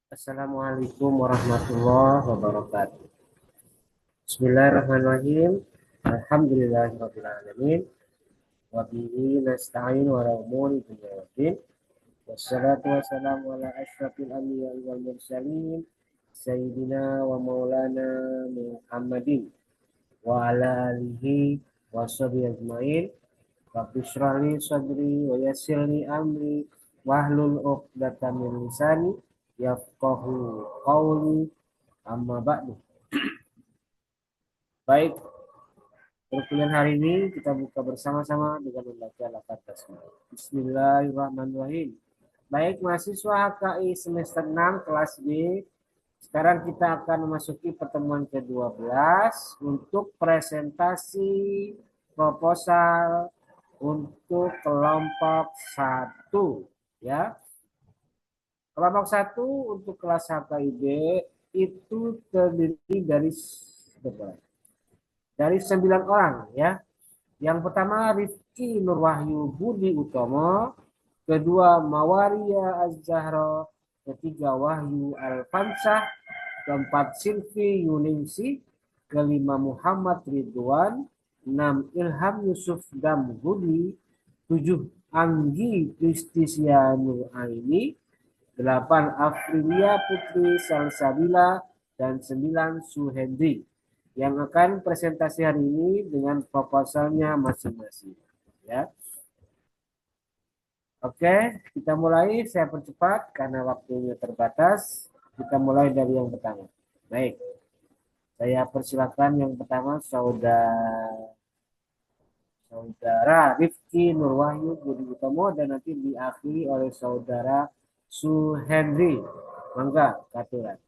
Assalamualaikum warahmatullahi wabarakatuh. Bismillahirrahmanirrahim. Alhamdulillahirabbil alamin. Wa bihi nasta'in wa ala umuri dunya waddin. Wassalatu wassalamu ala asyrafil anbiya'i wal mursalin sayyidina wa maulana Muhammadin wa ala alihi wa sahbihi ajmain. Rabbi shrah li sadri wa yassir li amri wahlul 'uqdatam min lisani yafqahu qawli. Amma ba'du. Baik, perkuliahan hari ini kita buka bersama-sama dengan membaca lafaz basmalah. Bismillahirrahmanirrahim. Baik, mahasiswa HKI semester 6 kelas B. Sekarang kita akan memasuki pertemuan ke-12 untuk presentasi proposal untuk kelompok 1 ya. Kelompok 1 untuk kelas HKIB itu terdiri dari 9 orang ya. Yang pertama Rifki Nurwahyu Budi Utomo, kedua Mawaria Az-Zahra, ketiga Wahyu Al-Fansah, keempat Silvi Yuningsi, kelima Muhammad Ridwan, enam Ilham Yusuf Damhudi, tujuh Anggi Kristisia Nur Aini, delapan Afrilia Putri Salsabila, dan sembilan Suhendri yang akan presentasi hari ini dengan proposalnya masing-masing. Ya. Oke, kita mulai. Saya percepat karena waktunya terbatas. Kita mulai dari yang pertama. Baik, saya persilakan yang pertama saudara Rifki Nurwahyu Budi Utomo dan nanti diakhiri oleh saudara Suhendri. Mangga, katuran.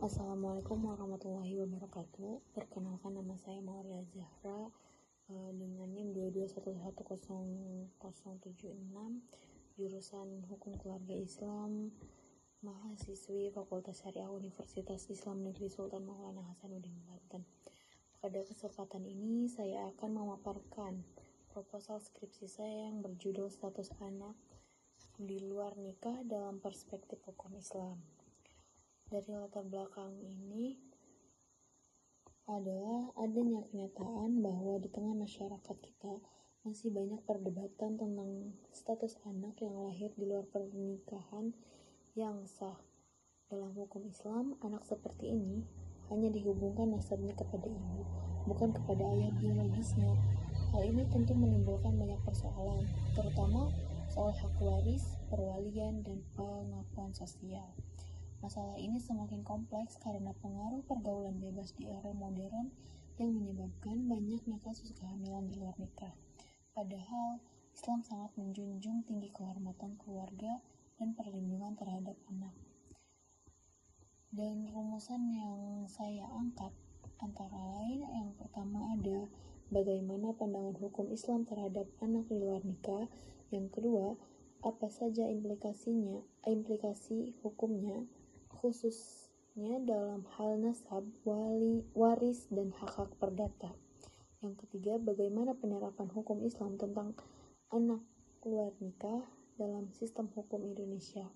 Assalamualaikum warahmatullahi wabarakatuh. Perkenalkan, nama saya Mawaria Zahra dengan NIM 221100076, jurusan Hukum Keluarga Islam, mahasiswi Fakultas Syariah Universitas Islam Negeri Sultan Maulana Hasanuddin Banten. Pada kesempatan ini saya akan memaparkan proposal skripsi saya yang berjudul Status Anak di Luar Nikah dalam Perspektif Hukum Islam. Dari latar belakang ini adalah adanya kenyataan bahwa di tengah masyarakat kita masih banyak perdebatan tentang status anak yang lahir di luar pernikahan yang sah. Dalam hukum Islam, anak seperti ini hanya dihubungkan nasabnya kepada ibu, bukan kepada ayah biologisnya. Hal ini tentu menimbulkan banyak persoalan, terutama soal hak waris, perwalian, dan pengakuan sosial. Masalah ini semakin kompleks karena pengaruh pergaulan bebas di era modern yang menyebabkan banyaknya kasus kehamilan di luar nikah. Padahal Islam sangat menjunjung tinggi kehormatan keluarga dan perlindungan terhadap anak. Dan rumusan yang saya angkat antara lain yang pertama ada bagaimana pandangan hukum Islam terhadap anak di luar nikah. Yang kedua, apa saja implikasi hukumnya, khususnya dalam hal nasab, waris, dan hak-hak perdata. Yang ketiga, bagaimana penerapan hukum Islam tentang anak luar nikah dalam sistem hukum Indonesia.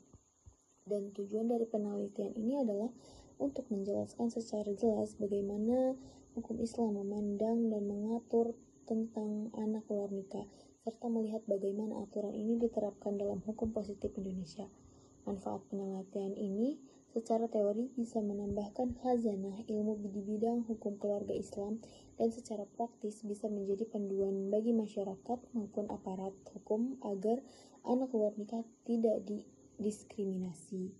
Dan tujuan dari penelitian ini adalah untuk menjelaskan secara jelas bagaimana hukum Islam memandang dan mengatur tentang anak luar nikah, serta melihat bagaimana aturan ini diterapkan dalam hukum positif Indonesia. Manfaat penelitian ini secara teori bisa menambahkan khazanah ilmu di bidang hukum keluarga Islam dan secara praktis bisa menjadi panduan bagi masyarakat maupun aparat hukum agar anak luar nikah tidak didiskriminasi.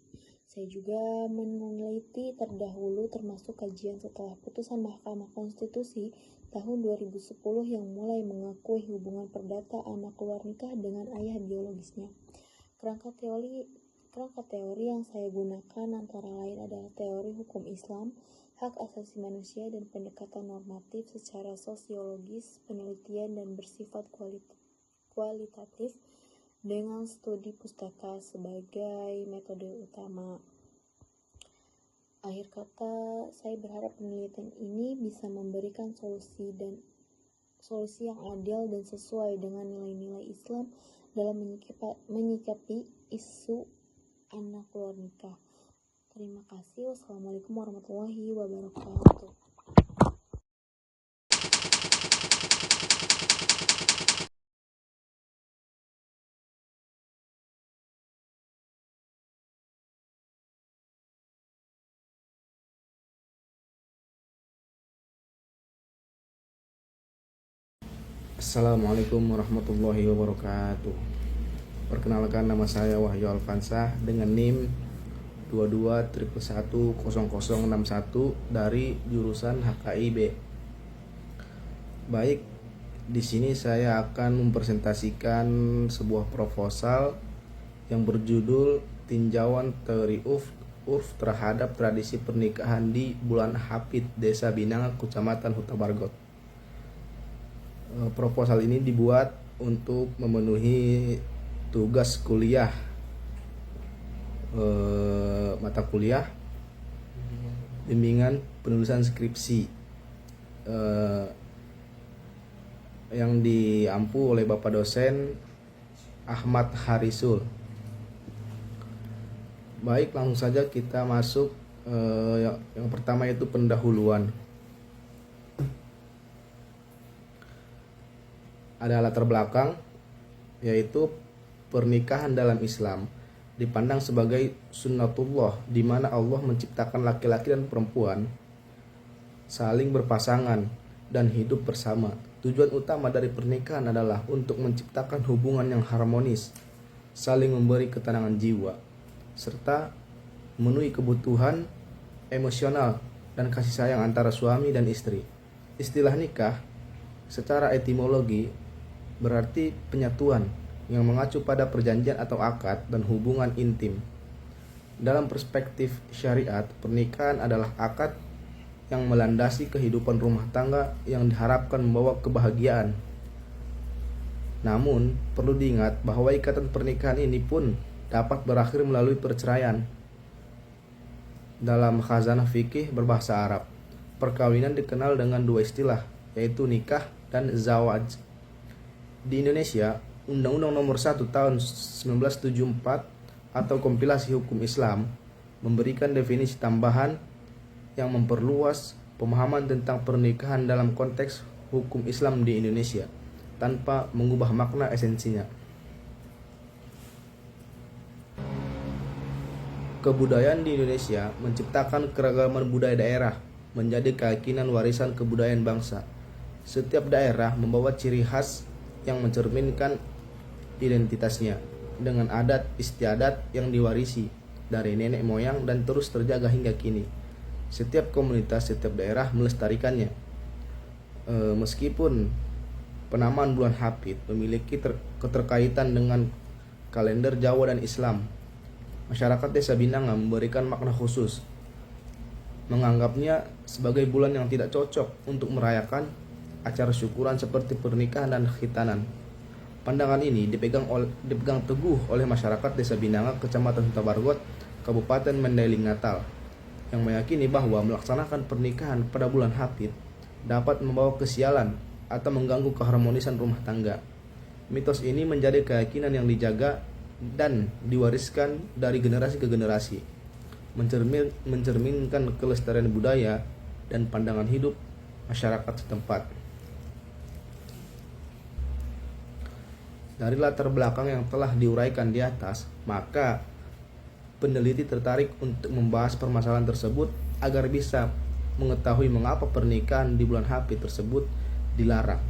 Saya juga meneliti terdahulu termasuk kajian setelah putusan Mahkamah Konstitusi tahun 2010 yang mulai mengakui hubungan perdata anak luar nikah dengan ayah biologisnya. Kerangka teori yang saya gunakan antara lain adalah teori hukum Islam, hak asasi manusia, dan pendekatan normatif secara sosiologis, penelitian, dan bersifat kualitatif dengan studi pustaka sebagai metode utama. Akhir kata, saya berharap penelitian ini bisa memberikan solusi yang adil dan sesuai dengan nilai-nilai Islam dalam menyikapi isu anak luar nikah. Terima kasih. Wassalamualaikum warahmatullahi wabarakatuh. Assalamualaikum warahmatullahi wabarakatuh. Perkenalkan, nama saya Wahyu Alfansah dengan NIM 2211110061 dari jurusan HKIB. Baik, di sini saya akan mempresentasikan sebuah proposal yang berjudul Tinjauan Teori Urf terhadap Tradisi Pernikahan di Bulan Hapit, Desa Binanga, Kecamatan Huta Bargot. Proposal ini dibuat untuk memenuhi tugas kuliah, mata kuliah bimbingan penulisan skripsi yang diampu oleh Bapak dosen Ahmad Harisul. Baik, langsung saja kita masuk. Yang pertama yaitu pendahuluan. Ada latar belakang, yaitu pernikahan dalam Islam dipandang sebagai sunnatullah, di mana Allah menciptakan laki-laki dan perempuan saling berpasangan dan hidup bersama. Tujuan utama dari pernikahan adalah untuk menciptakan hubungan yang harmonis, saling memberi ketenangan jiwa, serta memenuhi kebutuhan emosional dan kasih sayang antara suami dan istri. Istilah nikah secara etimologi berarti penyatuan yang mengacu pada perjanjian atau akad dan hubungan intim. Dalam perspektif syariat, pernikahan adalah akad yang melandasi kehidupan rumah tangga yang diharapkan membawa kebahagiaan. Namun, perlu diingat bahwa ikatan pernikahan ini pun dapat berakhir melalui perceraian. Dalam khazanah fikih berbahasa Arab, perkawinan dikenal dengan dua istilah, yaitu nikah dan zawaj. Di Indonesia, Undang-Undang Nomor 1 Tahun 1974 atau Kompilasi Hukum Islam memberikan definisi tambahan yang memperluas pemahaman tentang pernikahan dalam konteks hukum Islam di Indonesia tanpa mengubah makna esensinya. Kebudayaan di Indonesia menciptakan keragaman budaya daerah menjadi keyakinan warisan kebudayaan bangsa. Setiap daerah membawa ciri khas yang mencerminkan identitasnya dengan adat istiadat yang diwarisi dari nenek moyang dan terus terjaga hingga kini. Setiap komunitas, setiap daerah melestarikannya. Meskipun penamaan bulan Hafid memiliki keterkaitan dengan kalender Jawa dan Islam, masyarakat Desa Binanga memberikan makna khusus, menganggapnya sebagai bulan yang tidak cocok untuk merayakan acara syukuran seperti pernikahan dan khitanan. Pandangan ini dipegang teguh oleh masyarakat Desa Binanga, Kecamatan Huta Bargot, Kabupaten Mandailing Natal, yang meyakini bahwa melaksanakan pernikahan pada bulan Hafid dapat membawa kesialan atau mengganggu keharmonisan rumah tangga. Mitos ini menjadi keyakinan yang dijaga dan diwariskan dari generasi ke generasi, mencerminkan kelestarian budaya dan pandangan hidup masyarakat setempat. Dari latar belakang yang telah diuraikan di atas, maka peneliti tertarik untuk membahas permasalahan tersebut agar bisa mengetahui mengapa pernikahan di bulan Hafid tersebut dilarang,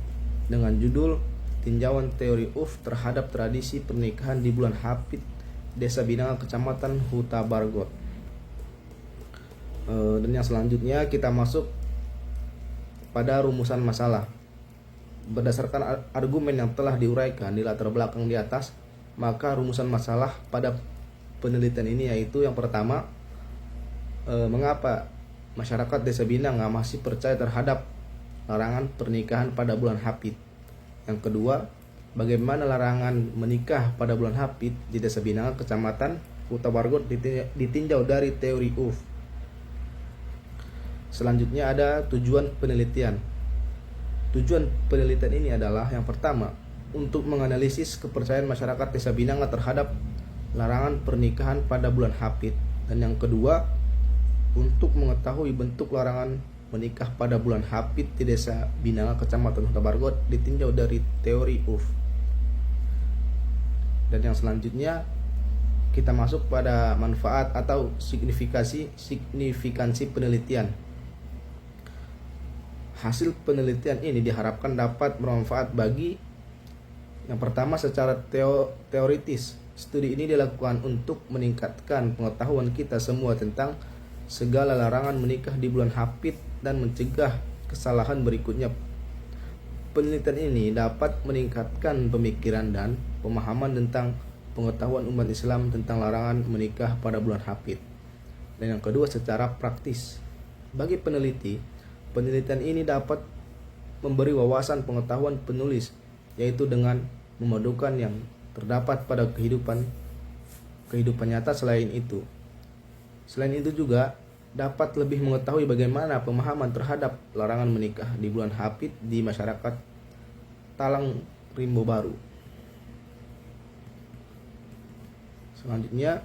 dengan judul Tinjauan Teori UF terhadap tradisi pernikahan di bulan Hafid Desa Binanga, Kecamatan Huta Bargot. Dan yang selanjutnya kita masuk pada rumusan masalah. Berdasarkan argumen yang telah diuraikan di latar belakang di atas, maka rumusan masalah pada penelitian ini yaitu yang pertama, mengapa masyarakat Desa Binanga masih percaya terhadap larangan pernikahan pada bulan Hafid. Yang kedua, bagaimana larangan menikah pada bulan Hafid di Desa Binanga, Kecamatan Huta Bargot ditinjau dari teori UF. Selanjutnya ada tujuan penelitian. Tujuan penelitian ini adalah yang pertama, untuk menganalisis kepercayaan masyarakat Desa Binanga terhadap larangan pernikahan pada bulan Hafid. Dan yang kedua, untuk mengetahui bentuk larangan menikah pada bulan Hafid di Desa Binanga, Kecamatan Huta Bargot ditinjau dari teori UF. Dan yang selanjutnya kita masuk pada manfaat atau signifikansi penelitian. Hasil penelitian ini diharapkan dapat bermanfaat bagi yang pertama secara teoritis. Studi ini dilakukan untuk meningkatkan pengetahuan kita semua tentang segala larangan menikah di bulan Hafid dan mencegah kesalahan berikutnya. Penelitian ini dapat meningkatkan pemikiran dan pemahaman tentang pengetahuan umat Islam tentang larangan menikah pada bulan Hafid. Dan yang kedua secara praktis. Bagi peneliti, penelitian ini dapat memberi wawasan pengetahuan penulis, yaitu dengan memadukan yang terdapat pada kehidupan nyata. Selain itu juga dapat lebih mengetahui bagaimana pemahaman terhadap larangan menikah di bulan Hafid di masyarakat Talang Rimbo Baru. Selanjutnya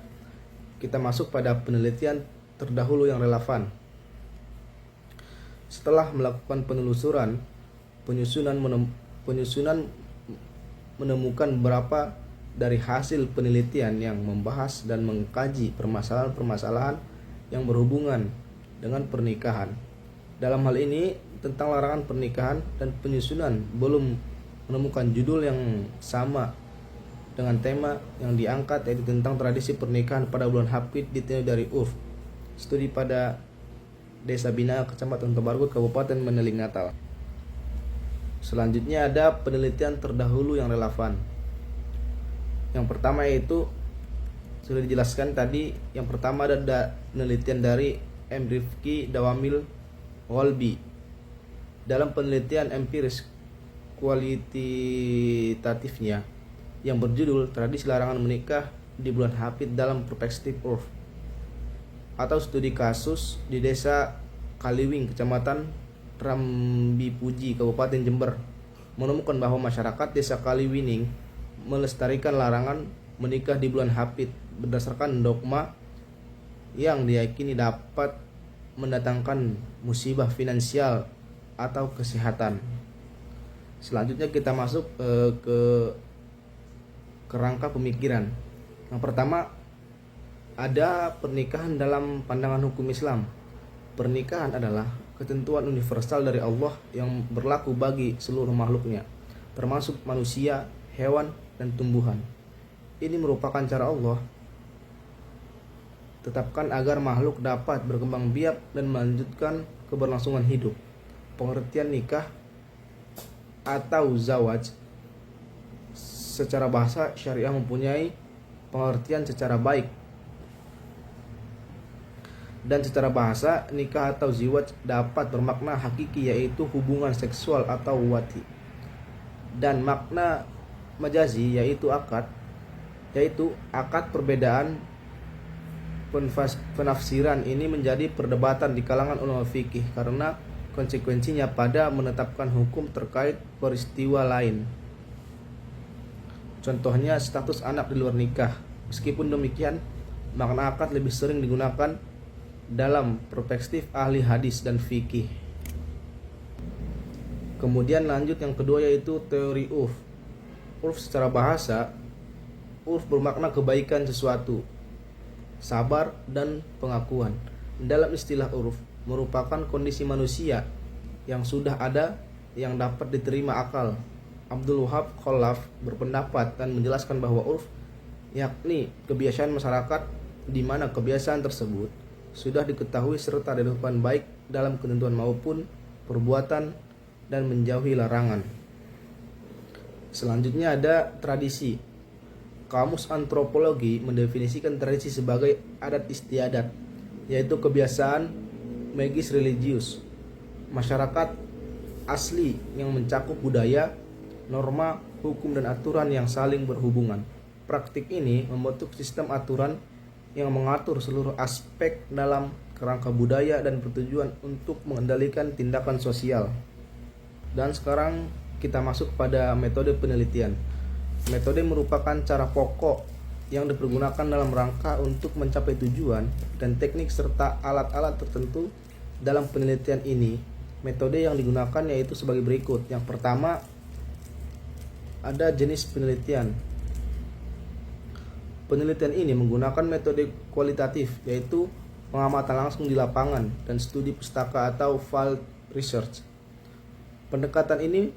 kita masuk pada penelitian terdahulu yang relevan. Setelah melakukan penelusuran, penyusunan menemukan beberapa dari hasil penelitian yang membahas dan mengkaji permasalahan-permasalahan yang berhubungan dengan pernikahan. Dalam hal ini tentang larangan pernikahan dan penyusunan belum menemukan judul yang sama dengan tema yang diangkat, yaitu tentang tradisi pernikahan pada bulan Hafid ditinjau dari UF. Studi pada Desa Binanga, Kecamatan Huta Bargot, Kabupaten Mandailing Natal. Selanjutnya ada penelitian terdahulu yang relevan. Yang pertama yaitu sudah dijelaskan tadi. Yang pertama ada penelitian dari M. Rifki Dawamil Gholbi dalam penelitian empiris kualitatifnya yang berjudul Tradisi Larangan Menikah di Bulan Hafid dalam Perspektif UF, atau studi kasus di Desa Kaliwing, Kecamatan Rambipuji, Kabupaten Jember, menemukan bahwa masyarakat Desa Kaliwining melestarikan larangan menikah di bulan Hafid berdasarkan dogma yang diyakini dapat mendatangkan musibah finansial atau kesehatan. Selanjutnya kita masuk ke kerangka pemikiran. Yang pertama ada pernikahan dalam pandangan hukum Islam. Pernikahan adalah ketentuan universal dari Allah yang berlaku bagi seluruh makhluknya, termasuk manusia, hewan, dan tumbuhan. Ini merupakan cara Allah tetapkan agar makhluk dapat berkembang biak dan melanjutkan keberlangsungan hidup. Pengertian nikah atau zawaj secara bahasa syariah mempunyai pengertian secara baik, dan secara bahasa nikah atau ziwaj dapat bermakna hakiki yaitu hubungan seksual atau wati, dan makna majazi yaitu akad. Perbedaan penafsiran ini menjadi perdebatan di kalangan ulama fikih karena konsekuensinya pada menetapkan hukum terkait peristiwa lain. Contohnya status anak di luar nikah. Meskipun demikian, makna akad lebih sering digunakan dalam perspektif ahli hadis dan fikih. Kemudian lanjut yang kedua yaitu teori urf. Urf secara bahasa, urf bermakna kebaikan sesuatu, sabar dan pengakuan. Dalam istilah urf merupakan kondisi manusia yang sudah ada yang dapat diterima akal. Abdul Wahab Khalaf berpendapat dan menjelaskan bahwa urf yakni kebiasaan masyarakat di mana kebiasaan tersebut sudah diketahui serta dilakukan baik dalam ketentuan maupun perbuatan dan menjauhi larangan. Selanjutnya ada tradisi. Kamus antropologi mendefinisikan tradisi sebagai adat istiadat, yaitu kebiasaan magis religius masyarakat asli yang mencakup budaya, norma, hukum dan aturan yang saling berhubungan. Praktik ini membentuk sistem aturan yang mengatur seluruh aspek dalam kerangka budaya dan bertujuan untuk mengendalikan tindakan sosial. Dan sekarang kita masuk pada metode penelitian. Metode merupakan cara pokok yang dipergunakan dalam rangka untuk mencapai tujuan dan teknik serta alat-alat tertentu dalam penelitian ini. Metode yang digunakan yaitu sebagai berikut. Yang pertama, ada jenis penelitian. Penelitian ini menggunakan metode kualitatif, yaitu pengamatan langsung di lapangan dan studi pustaka atau field research. Pendekatan ini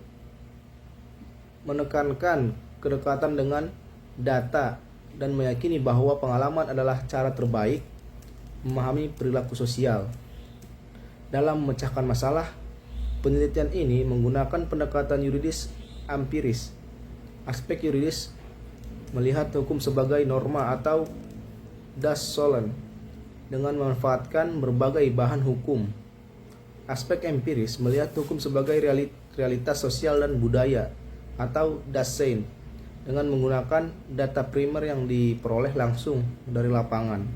menekankan kedekatan dengan data dan meyakini bahwa pengalaman adalah cara terbaik memahami perilaku sosial. Dalam memecahkan masalah, penelitian ini menggunakan pendekatan yuridis empiris. Aspek yuridis melihat hukum sebagai norma atau das Solon dengan memanfaatkan berbagai bahan hukum. Aspek empiris melihat hukum sebagai realitas sosial dan budaya atau das Sein dengan menggunakan data primer yang diperoleh langsung dari lapangan.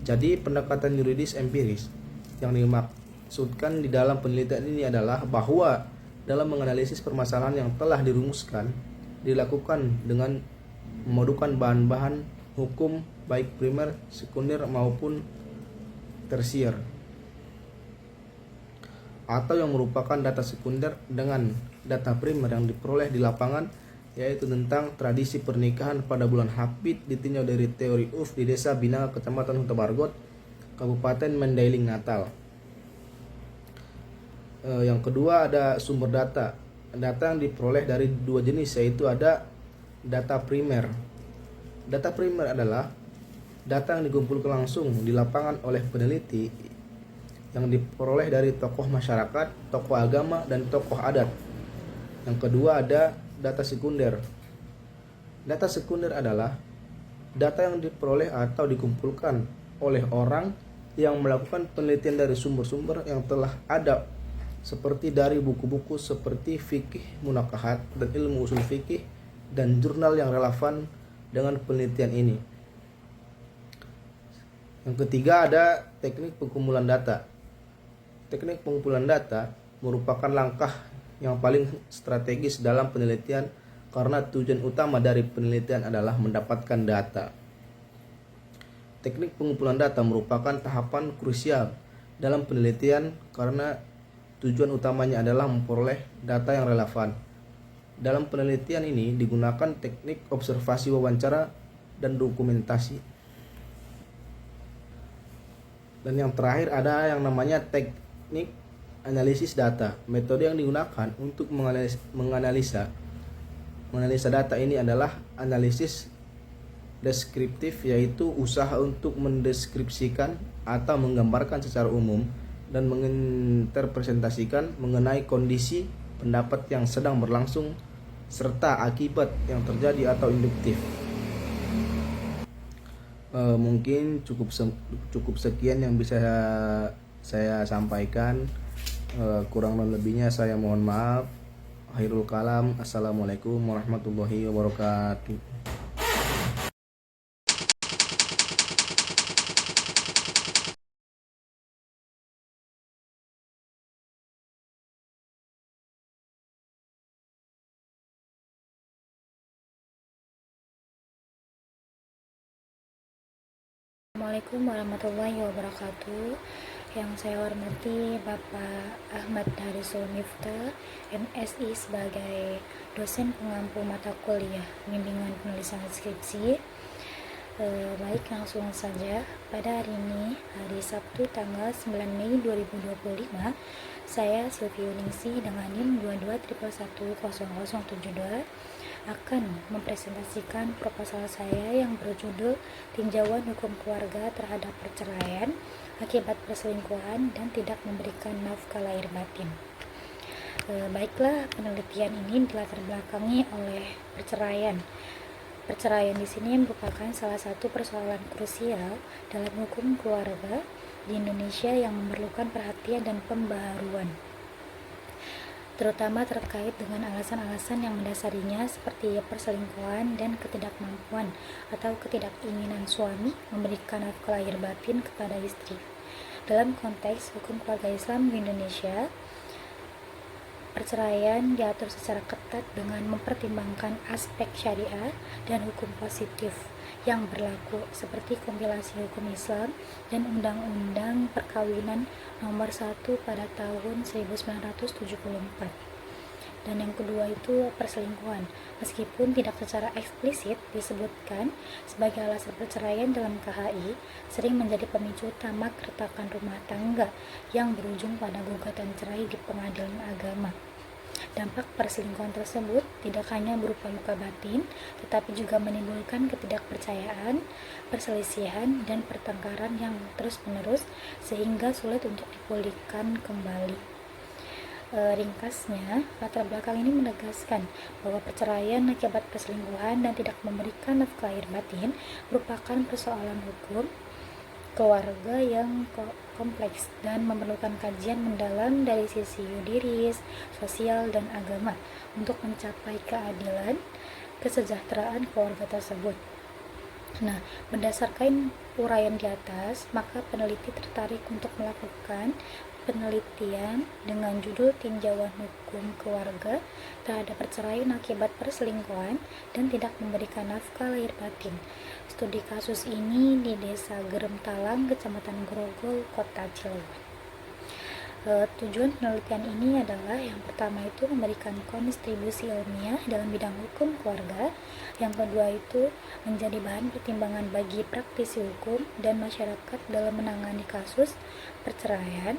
Jadi pendekatan yuridis empiris yang dimaksudkan di dalam penelitian ini adalah bahwa dalam menganalisis permasalahan yang telah dirumuskan dilakukan dengan memadukan bahan-bahan hukum baik primer, sekunder maupun tersier, atau yang merupakan data sekunder dengan data primer yang diperoleh di lapangan, yaitu tentang tradisi pernikahan pada bulan Hafid ditinjau dari teori urf di Desa Binanga, Kecamatan Huta Bargot, Kabupaten Mandailing, Natal. Yang kedua ada sumber data. Data yang diperoleh dari dua jenis, yaitu ada data primer. Data primer adalah data yang dikumpulkan langsung di lapangan oleh peneliti yang diperoleh dari tokoh masyarakat, tokoh agama, dan tokoh adat. Yang kedua ada data sekunder. Data sekunder adalah data yang diperoleh atau dikumpulkan oleh orang yang melakukan penelitian dari sumber-sumber yang telah ada, seperti dari buku-buku seperti fikih munakahat dan ilmu usul fikih dan jurnal yang relevan dengan penelitian ini. Yang ketiga ada teknik pengumpulan data. Teknik pengumpulan data merupakan langkah yang paling strategis dalam penelitian karena tujuan utama dari penelitian adalah mendapatkan data. Teknik pengumpulan data merupakan tahapan krusial dalam penelitian karena tujuan utamanya adalah memperoleh data yang relevan. Dalam penelitian ini digunakan teknik observasi, wawancara, dan dokumentasi. Dan yang terakhir ada yang namanya teknik analisis data. Metode yang digunakan untuk menganalisa data ini adalah analisis deskriptif, yaitu usaha untuk mendeskripsikan atau menggambarkan secara umum dan menginterpresentasikan mengenai kondisi pendapat yang sedang berlangsung, serta akibat yang terjadi atau induktif. Mungkin cukup sekian yang bisa saya sampaikan. Kurang dan lebihnya saya mohon maaf. Khairul kalam. Assalamualaikum warahmatullahi wabarakatuh. Assalamualaikum warahmatullahi wabarakatuh. Yang saya hormati Bapak Ahmad Harisul Miftah, MSI, sebagai dosen pengampu mata kuliah bimbingan penulisan skripsi. Baik, langsung saja. Pada hari ini, hari Sabtu tanggal 9 Mei 2025, saya Silviuningsi dengan NIM 22111072 akan mempresentasikan proposal saya yang berjudul Tinjauan Hukum Keluarga Terhadap Perceraian Akibat Perselingkuhan dan Tidak Memberikan Nafkah Lahir Batin. Baiklah, penelitian ini dilatar belakangi oleh perceraian. Perceraian di sini merupakan salah satu persoalan krusial dalam hukum keluarga di Indonesia yang memerlukan perhatian dan pembaharuan, terutama terkait dengan alasan-alasan yang mendasarinya seperti perselingkuhan dan ketidakmampuan atau ketidakinginan suami memberikan nafkah lahir batin kepada istri. Dalam konteks hukum keluarga Islam di Indonesia, perceraian diatur secara ketat dengan mempertimbangkan aspek syariah dan hukum positif yang berlaku seperti kompilasi hukum Islam dan Undang-Undang Perkawinan Nomor 1 pada tahun 1974. Dan yang kedua itu perselingkuhan, meskipun tidak secara eksplisit disebutkan sebagai alasan perceraian dalam KHI, sering menjadi pemicu utama keretakan rumah tangga yang berujung pada gugatan cerai di pengadilan agama. Dampak perselingkuhan tersebut tidak hanya berupa luka batin, tetapi juga menimbulkan ketidakpercayaan, perselisihan, dan pertengkaran yang terus-menerus sehingga sulit untuk dipulihkan kembali. Ringkasnya, latar belakang ini menegaskan bahwa perceraian akibat perselingkuhan dan tidak memberikan nafkah lahir batin merupakan persoalan hukum keluarga yang kompleks dan memerlukan kajian mendalam dari sisi yuridis, sosial, dan agama untuk mencapai keadilan, kesejahteraan keluarga tersebut. Nah, berdasarkan uraian di atas, maka peneliti tertarik untuk melakukan penelitian dengan judul Tinjauan Hukum Keluarga Terhadap Perceraian Akibat Perselingkuhan dan Tidak Memberikan Nafkah Lahir Batin. Studi kasus ini di Desa Geremtalang, Kecamatan Grogol, Kota Cilegon. Tujuan penelitian ini adalah yang pertama itu memberikan kontribusi ilmiah dalam bidang hukum keluarga, yang kedua itu menjadi bahan pertimbangan bagi praktisi hukum dan masyarakat dalam menangani kasus perceraian,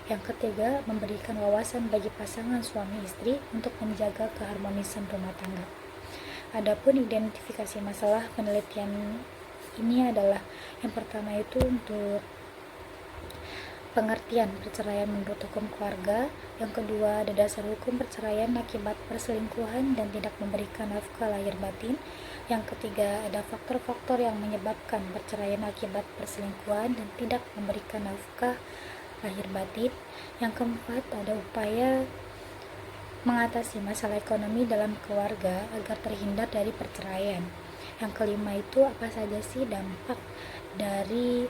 yang ketiga memberikan wawasan bagi pasangan suami istri untuk menjaga keharmonisan rumah tangga. Adapun identifikasi masalah penelitian ini adalah yang pertama itu untuk pengertian perceraian menurut hukum keluarga, yang kedua ada dasar hukum perceraian akibat perselingkuhan dan tidak memberikan nafkah lahir batin, yang ketiga ada faktor-faktor yang menyebabkan perceraian akibat perselingkuhan dan tidak memberikan nafkah lahir batin, yang keempat ada upaya mengatasi masalah ekonomi dalam keluarga agar terhindar dari perceraian, yang kelima itu apa saja sih dampak dari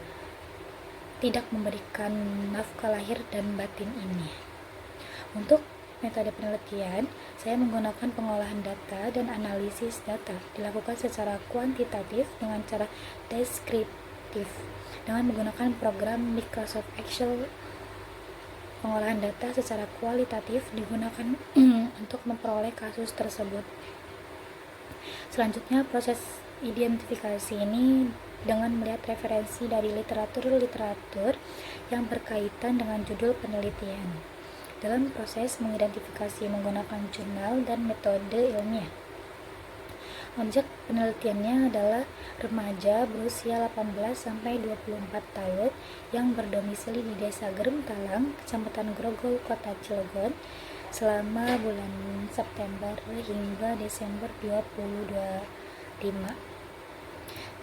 tidak memberikan nafkah lahir dan batin ini. Untuk metode penelitian, saya menggunakan pengolahan data dan analisis data dilakukan secara kuantitatif dengan cara deskriptif dengan menggunakan program Microsoft Excel. Pengolahan data secara kualitatif digunakan untuk memperoleh kasus tersebut. Selanjutnya, proses identifikasi ini dengan melihat referensi dari literatur yang berkaitan dengan judul penelitian. Dalam proses mengidentifikasi menggunakan jurnal dan metode ilmiah. Objek penelitiannya adalah remaja berusia 18-24 tahun yang berdomisili di Desa Geremtalang, Kecamatan Grogol, Kota Cilegon, selama bulan September hingga Desember 2025.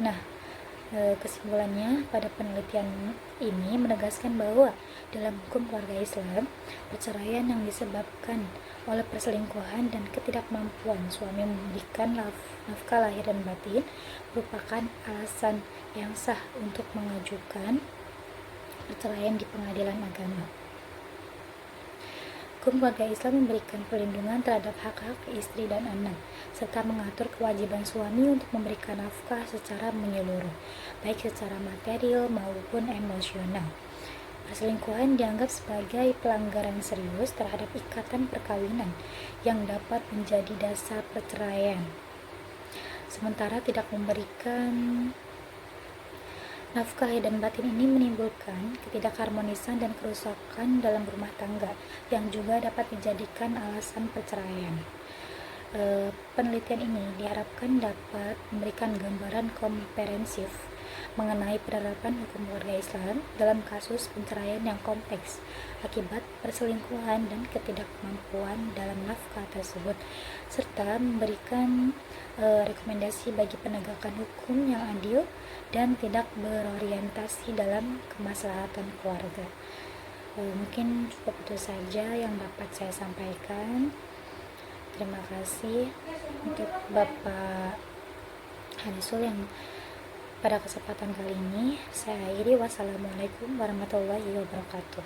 Nah, kesimpulannya, pada penelitian ini menegaskan bahwa dalam hukum keluarga Islam, perceraian yang disebabkan oleh perselingkuhan dan ketidakmampuan suami memberikan nafkah lahir dan batin merupakan alasan yang sah untuk mengajukan perceraian di pengadilan agama. Hukum keluarga Islam memberikan perlindungan terhadap hak-hak istri dan anak, serta mengatur kewajiban suami untuk memberikan nafkah secara menyeluruh, baik secara material maupun emosional. Perselingkuhan dianggap sebagai pelanggaran serius terhadap ikatan perkawinan yang dapat menjadi dasar perceraian. Sementara tidak memberikan nafkah dan batin ini menimbulkan ketidakharmonisan dan kerusakan dalam rumah tangga yang juga dapat dijadikan alasan perceraian. Penelitian ini diharapkan dapat memberikan gambaran komprehensif mengenai penerapan hukum keluarga Islam dalam kasus perceraian yang kompleks akibat perselingkuhan dan ketidakmampuan dalam nafkah tersebut, serta memberikan rekomendasi bagi penegakan hukum yang adil dan tidak berorientasi dalam kemaslahatan keluarga. Mungkin cukup itu saja yang dapat saya sampaikan. Terima kasih untuk Bapak Hanisul yang pada kesempatan kali ini saya akhiri. Wassalamualaikum warahmatullahi wabarakatuh.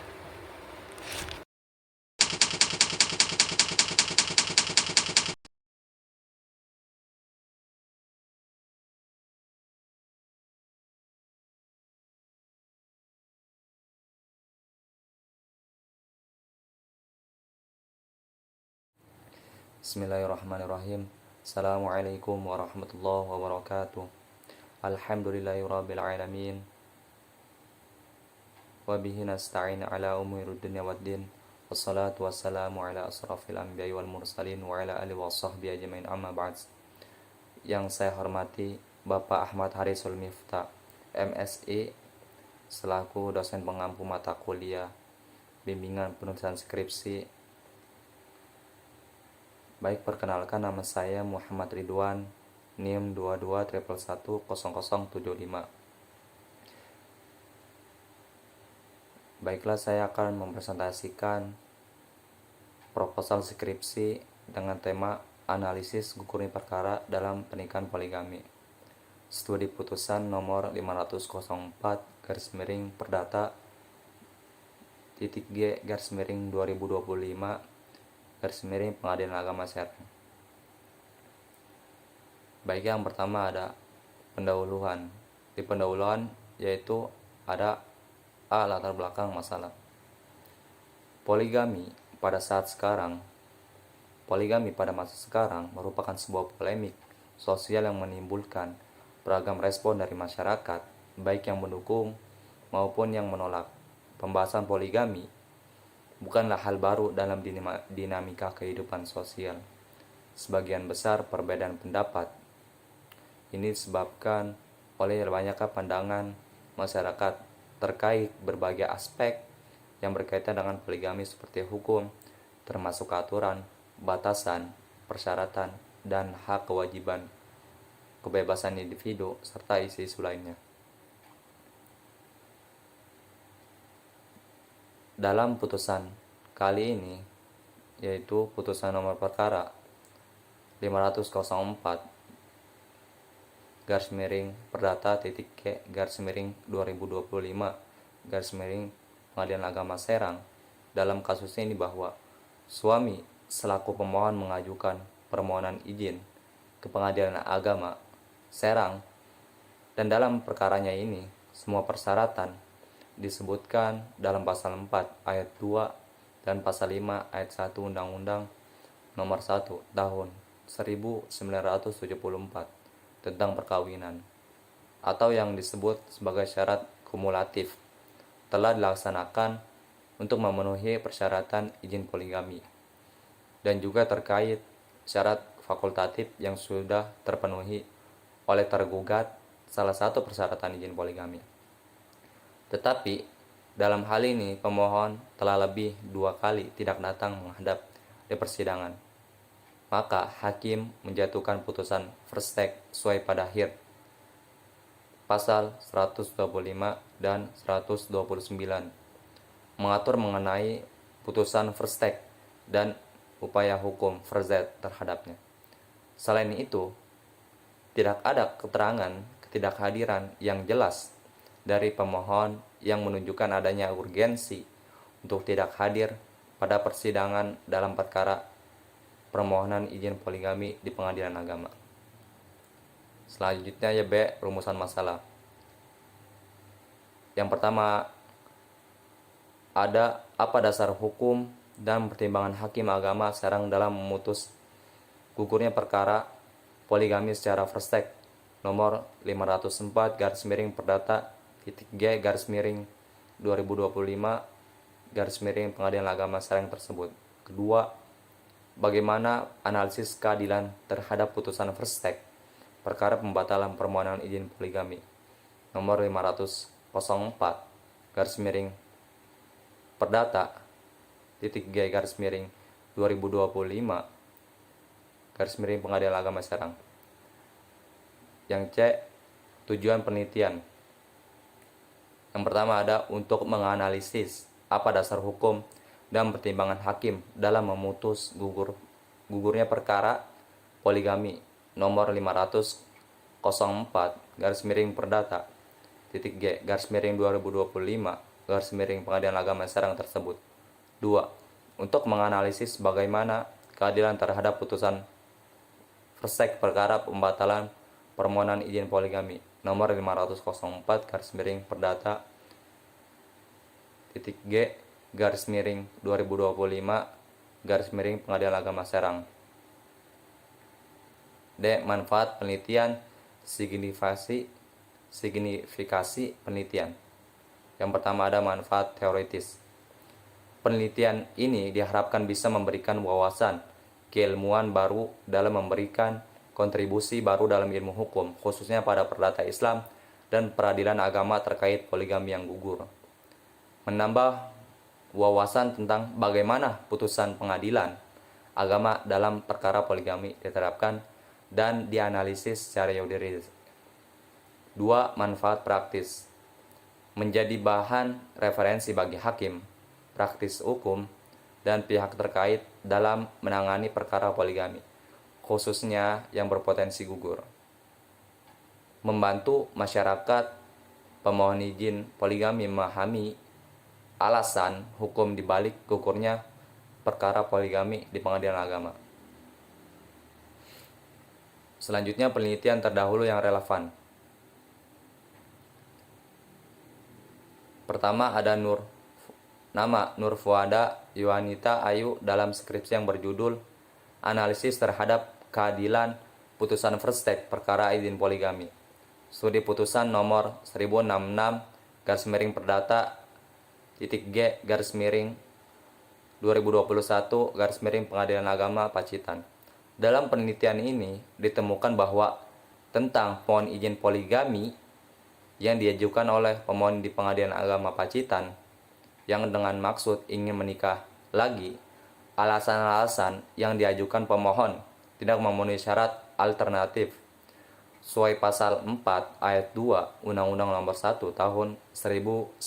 Bismillahirrahmanirrahim. Assalamualaikum warahmatullahi wabarakatuh. Alhamdulillahirabbil alamin. Wa bihi nasta'in ala umuri dunya waddin. Wassalatu wassalamu ala asrafil anbiya'i wal mursalin wa ala alihi washabbihi ajmain, amma ba'd. Yang saya hormati Bapak Ahmad Harisul Miftah, MSI, selaku dosen pengampu mata kuliah bimbingan penulisan skripsi. Baik, perkenalkan, nama saya Muhammad Ridwan, NIM 2211110075. Baiklah, saya akan mempresentasikan proposal skripsi dengan tema analisis gugur perkara dalam pernikahan poligami. Studi putusan nomor 504/G/2025 Pengadilan Agama Serang. Baik, yang pertama ada pendahuluan. Di pendahuluan yaitu ada latar belakang masalah. Poligami pada masa sekarang merupakan sebuah polemik sosial yang menimbulkan beragam respon dari masyarakat, baik yang mendukung maupun yang menolak. Pembahasan poligami bukanlah hal baru dalam dinamika kehidupan sosial. Sebagian besar perbedaan pendapat ini disebabkan oleh banyaknya pandangan masyarakat terkait berbagai aspek yang berkaitan dengan poligami, seperti hukum, termasuk aturan, batasan, persyaratan, dan hak kewajiban, kebebasan individu, serta isu-isu lainnya. Dalam putusan kali ini, yaitu putusan nomor perkara 500/Perdata.K/2025 Pengadilan Agama Serang, dalam kasus ini bahwa suami selaku pemohon mengajukan permohonan izin ke Pengadilan Agama Serang, dan dalam perkaranya ini semua persyaratan disebutkan dalam pasal 4 ayat 2 dan pasal 5 ayat 1 Undang-Undang Nomor 1 Tahun 1974 tentang perkawinan, atau yang disebut sebagai syarat kumulatif, telah dilaksanakan untuk memenuhi persyaratan izin poligami, dan juga terkait syarat fakultatif yang sudah terpenuhi oleh tergugat salah satu persyaratan izin poligami. Tetapi dalam hal ini pemohon telah lebih 2 kali tidak datang menghadap di persidangan. Maka hakim menjatuhkan putusan first take sesuai pada HIR pasal 125 dan 129 mengatur mengenai putusan first take dan upaya hukum first terhadapnya. Selain itu, tidak ada keterangan ketidakhadiran yang jelas dari pemohon yang menunjukkan adanya urgensi untuk tidak hadir pada persidangan dalam perkara permohonan izin poligami di pengadilan agama. Selanjutnya ya B, rumusan masalah. Yang pertama, ada apa dasar hukum dan pertimbangan hakim agama sekarang dalam memutus gugurnya perkara poligami secara first take nomor 504 Perdata G 2025 Pengadilan Agama Serang tersebut. Kedua, bagaimana analisis keadilan terhadap putusan first take perkara pembatalan permohonan izin poligami nomor 504 Perdata G 2025 Pengadilan Agama Serang. Yang C, tujuan penelitian. Yang pertama ada untuk menganalisis apa dasar hukum dan pertimbangan hakim dalam memutus gugurnya perkara poligami nomor 504 Perdata G 2025 Pengadilan Agama Serang tersebut. 2. Untuk menganalisis bagaimana keadilan terhadap putusan first take perkara pembatalan permohonan izin poligami nomor 504 Perdata G 2025 Pengadilan Agama Serang. D. Manfaat penelitian signifikasi penelitian. Yang pertama ada manfaat teoritis. Penelitian ini diharapkan bisa memberikan wawasan keilmuan baru dalam memberikan kontribusi baru dalam ilmu hukum, khususnya pada perdata Islam dan peradilan agama terkait poligami yang gugur. Menambah wawasan tentang bagaimana putusan pengadilan agama dalam perkara poligami diterapkan dan dianalisis secara yuridis. 2. Manfaat praktis. Menjadi bahan referensi bagi hakim, praktis hukum, dan pihak terkait dalam menangani perkara poligami, khususnya yang berpotensi gugur. Membantu masyarakat pemohon izin poligami memahami alasan hukum dibalik gugurnya perkara poligami di pengadilan agama. Selanjutnya penelitian terdahulu yang relevan. Pertama ada nama Nur Fuada Yuanita Ayu dalam skripsi yang berjudul Analisis terhadap Keadilan Putusan First Take Perkara Izin Poligami. Studi putusan nomor 1066 Perdata G 2021 Pengadilan Agama Pacitan. Dalam penelitian ini ditemukan bahwa tentang pohon izin poligami yang diajukan oleh pemohon di Pengadilan Agama Pacitan yang dengan maksud ingin menikah lagi, alasan-alasan yang diajukan pemohon tidak memenuhi syarat alternatif sesuai pasal 4 ayat 2 Undang-Undang Nomor 1 Tahun 1974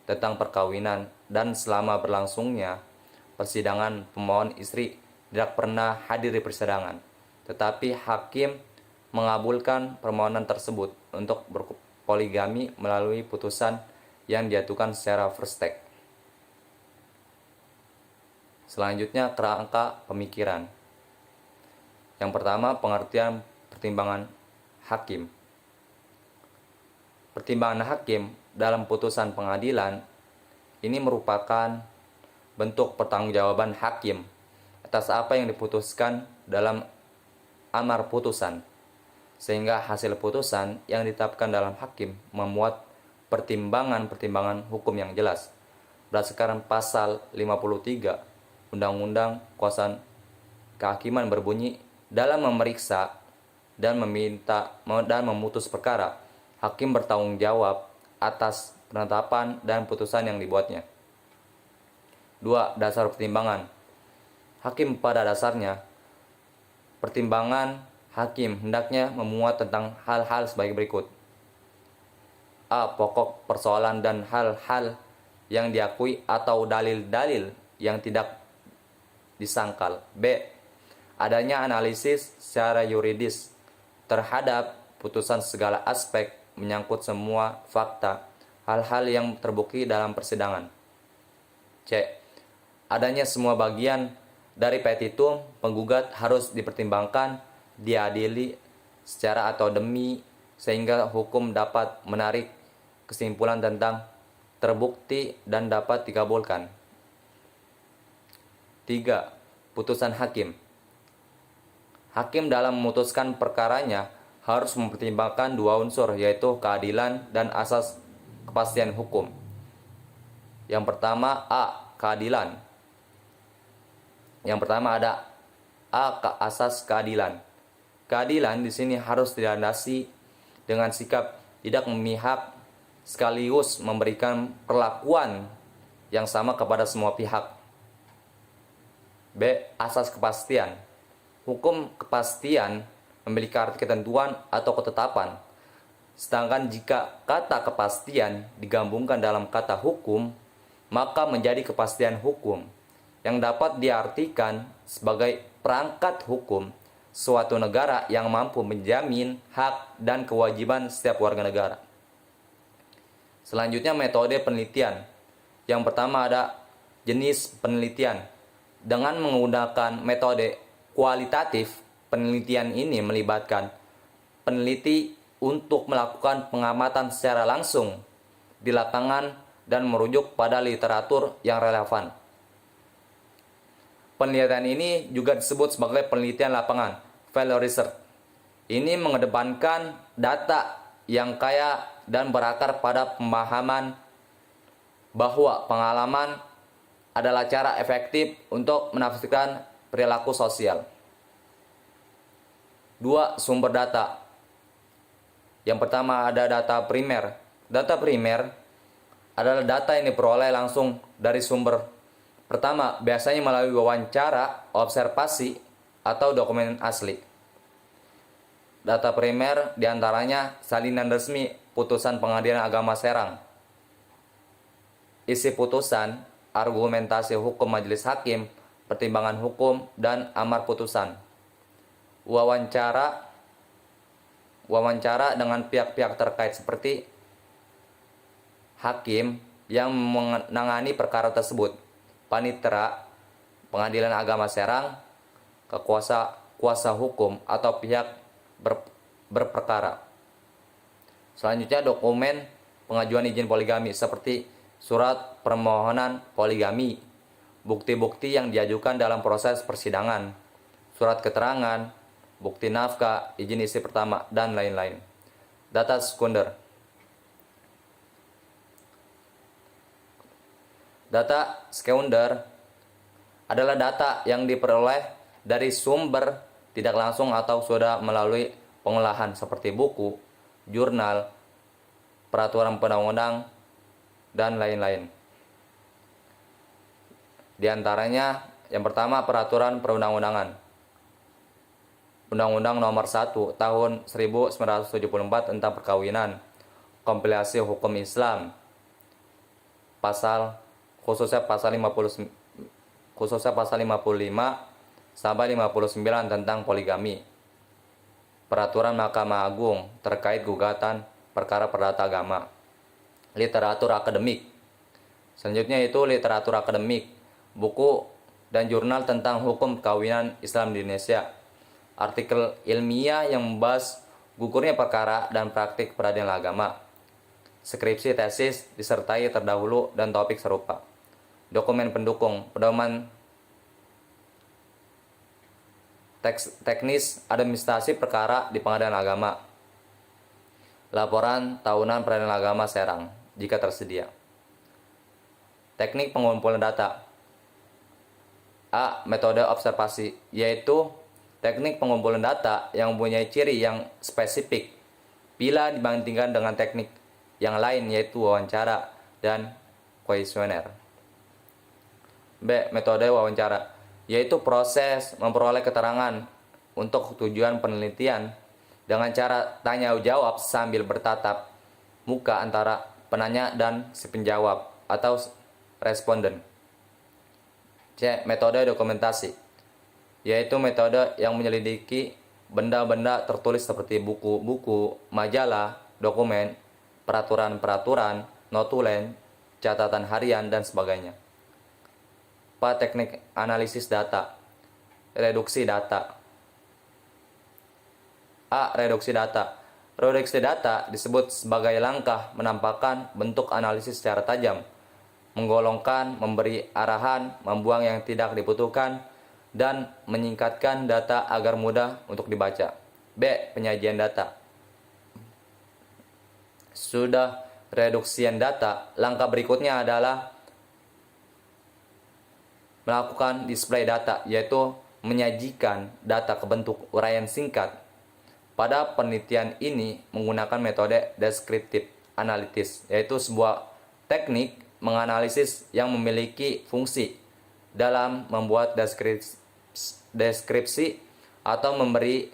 tentang perkawinan, dan selama berlangsungnya persidangan pemohon istri tidak pernah hadir di persidangan, tetapi hakim mengabulkan permohonan tersebut untuk berpoligami melalui putusan yang dijatuhkan secara first take. Selanjutnya kerangka pemikiran. Yang pertama, pengertian pertimbangan hakim. Pertimbangan hakim dalam putusan pengadilan ini merupakan bentuk pertanggungjawaban hakim atas apa yang diputuskan dalam amar putusan, sehingga hasil putusan yang ditetapkan dalam hakim memuat pertimbangan-pertimbangan hukum yang jelas. Berdasarkan pasal 53 Undang-Undang Kekuasaan Kehakiman berbunyi, dalam memeriksa dan memutus perkara, hakim bertanggung jawab atas penetapan dan putusan yang dibuatnya. 2. Dasar pertimbangan. Hakim pada dasarnya, pertimbangan hakim hendaknya memuat tentang hal-hal sebagai berikut. A. Pokok persoalan dan hal-hal yang diakui atau dalil-dalil yang tidak disangkal. B. Adanya analisis secara yuridis terhadap putusan segala aspek menyangkut semua fakta, hal-hal yang terbukti dalam persidangan. C. Adanya semua bagian dari petitum penggugat harus dipertimbangkan, diadili secara atau demi sehingga hukum dapat menarik kesimpulan tentang terbukti dan dapat dikabulkan. 3. Putusan hakim. Hakim dalam memutuskan perkaranya harus mempertimbangkan dua unsur, yaitu keadilan dan asas kepastian hukum. Yang pertama, A. Keadilan. Yang pertama ada A. Asas keadilan. Keadilan di sini harus dilandasi dengan sikap tidak memihak sekaligus memberikan perlakuan yang sama kepada semua pihak. B. Asas kepastian. Hukum kepastian memiliki arti ketentuan atau ketetapan. Sedangkan jika kata kepastian digabungkan dalam kata hukum, maka menjadi kepastian hukum yang dapat diartikan sebagai perangkat hukum suatu negara yang mampu menjamin hak dan kewajiban setiap warga negara. Selanjutnya metode penelitian. Yang pertama ada jenis penelitian. Dengan menggunakan metode kualitatif, penelitian ini melibatkan peneliti untuk melakukan pengamatan secara langsung di lapangan dan merujuk pada literatur yang relevan. Penelitian ini juga disebut sebagai penelitian lapangan, field research. Ini mengedepankan data yang kaya dan berakar pada pemahaman bahwa pengalaman adalah cara efektif untuk menafsirkan perilaku sosial. 2. Sumber data. Yang pertama ada data primer. Data primer adalah data yang diperoleh langsung dari sumber. Pertama, biasanya melalui wawancara, observasi, atau dokumen asli. Data primer diantaranya salinan resmi putusan Pengadilan Agama Serang, isi putusan, argumentasi hukum majelis hakim, pertimbangan hukum, dan amar putusan. Wawancara dengan pihak-pihak terkait seperti hakim yang menangani perkara tersebut, panitera, Pengadilan Agama Serang, kuasa hukum atau pihak berperkara. Selanjutnya dokumen pengajuan izin poligami seperti surat permohonan poligami, bukti-bukti yang diajukan dalam proses persidangan, surat keterangan, bukti nafkah, izin istri pertama, dan lain-lain. Data sekunder. Data sekunder adalah data yang diperoleh dari sumber tidak langsung atau sudah melalui pengolahan seperti buku, jurnal, peraturan perundang-undang, dan lain-lain. Di antaranya yang pertama peraturan perundang-undangan. Undang-Undang Nomor 1 Tahun 1974 tentang perkawinan, kompilasi hukum Islam, khususnya pasal 55 sampai 59 tentang poligami. Peraturan Mahkamah Agung terkait gugatan perkara perdata agama. Literatur akademik. Selanjutnya itu literatur akademik, buku dan jurnal tentang hukum perkawinan Islam di Indonesia. Artikel ilmiah yang membahas gugurnya perkara dan praktik peradilan agama. Skripsi, tesis disertai terdahulu dan topik serupa. Dokumen pendukung, pedoman teknis administrasi perkara di Pengadilan Agama. Laporan tahunan peradilan agama Serang jika tersedia. Teknik pengumpulan data. A. Metode observasi, yaitu teknik pengumpulan data yang mempunyai ciri yang spesifik bila dibandingkan dengan teknik yang lain, yaitu wawancara dan kuesioner. B. Metode wawancara. yaitu proses memperoleh keterangan untuk tujuan penelitian dengan cara tanya jawab sambil bertatap muka antara penanya dan si penjawab atau responden. C. Metode dokumentasi, yaitu metode yang menyelidiki benda-benda tertulis seperti buku-buku, majalah, dokumen, peraturan-peraturan, notulen, catatan harian, dan sebagainya. Teknik analisis data. Reduksi data. A. Reduksi data. Reduksi data disebut sebagai langkah menampakkan bentuk analisis secara tajam, menggolongkan, memberi arahan, membuang yang tidak dibutuhkan, dan menyingkatkan data agar mudah untuk dibaca. B. Penyajian data. Sudah reduksian data, langkah berikutnya adalah melakukan display data, yaitu menyajikan data ke bentuk uraian singkat. Pada penelitian ini menggunakan metode descriptive analysis, yaitu sebuah teknik menganalisis yang memiliki fungsi dalam membuat deskripsi atau memberi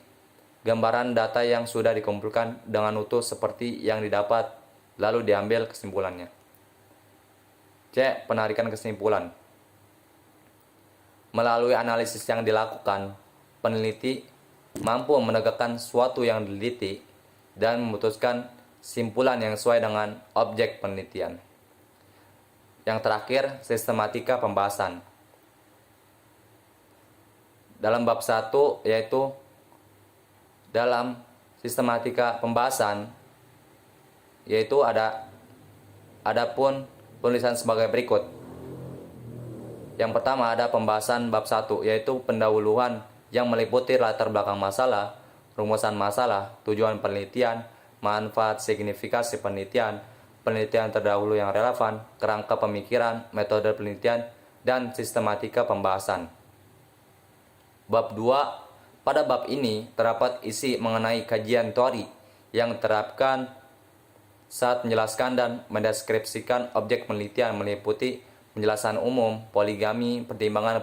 gambaran data yang sudah dikumpulkan dengan utuh seperti yang didapat, lalu diambil kesimpulannya. C. Penarikan kesimpulan. Melalui analisis yang dilakukan, peneliti mampu menegakkan suatu yang diteliti dan memutuskan simpulan yang sesuai dengan objek penelitian. Yang terakhir, sistematika pembahasan. Dalam bab 1, yaitu dalam sistematika pembahasan, yaitu adapun penulisan sebagai berikut. Yang pertama ada pembahasan bab 1, yaitu pendahuluan yang meliputi latar belakang masalah, rumusan masalah, tujuan penelitian, manfaat signifikasi penelitian, penelitian terdahulu yang relevan, kerangka pemikiran, metode penelitian, dan sistematika pembahasan. Bab 2, pada bab ini terdapat isi mengenai kajian teori yang diterapkan saat menjelaskan dan mendeskripsikan objek penelitian, meliputi penjelasan umum, poligami, pertimbangan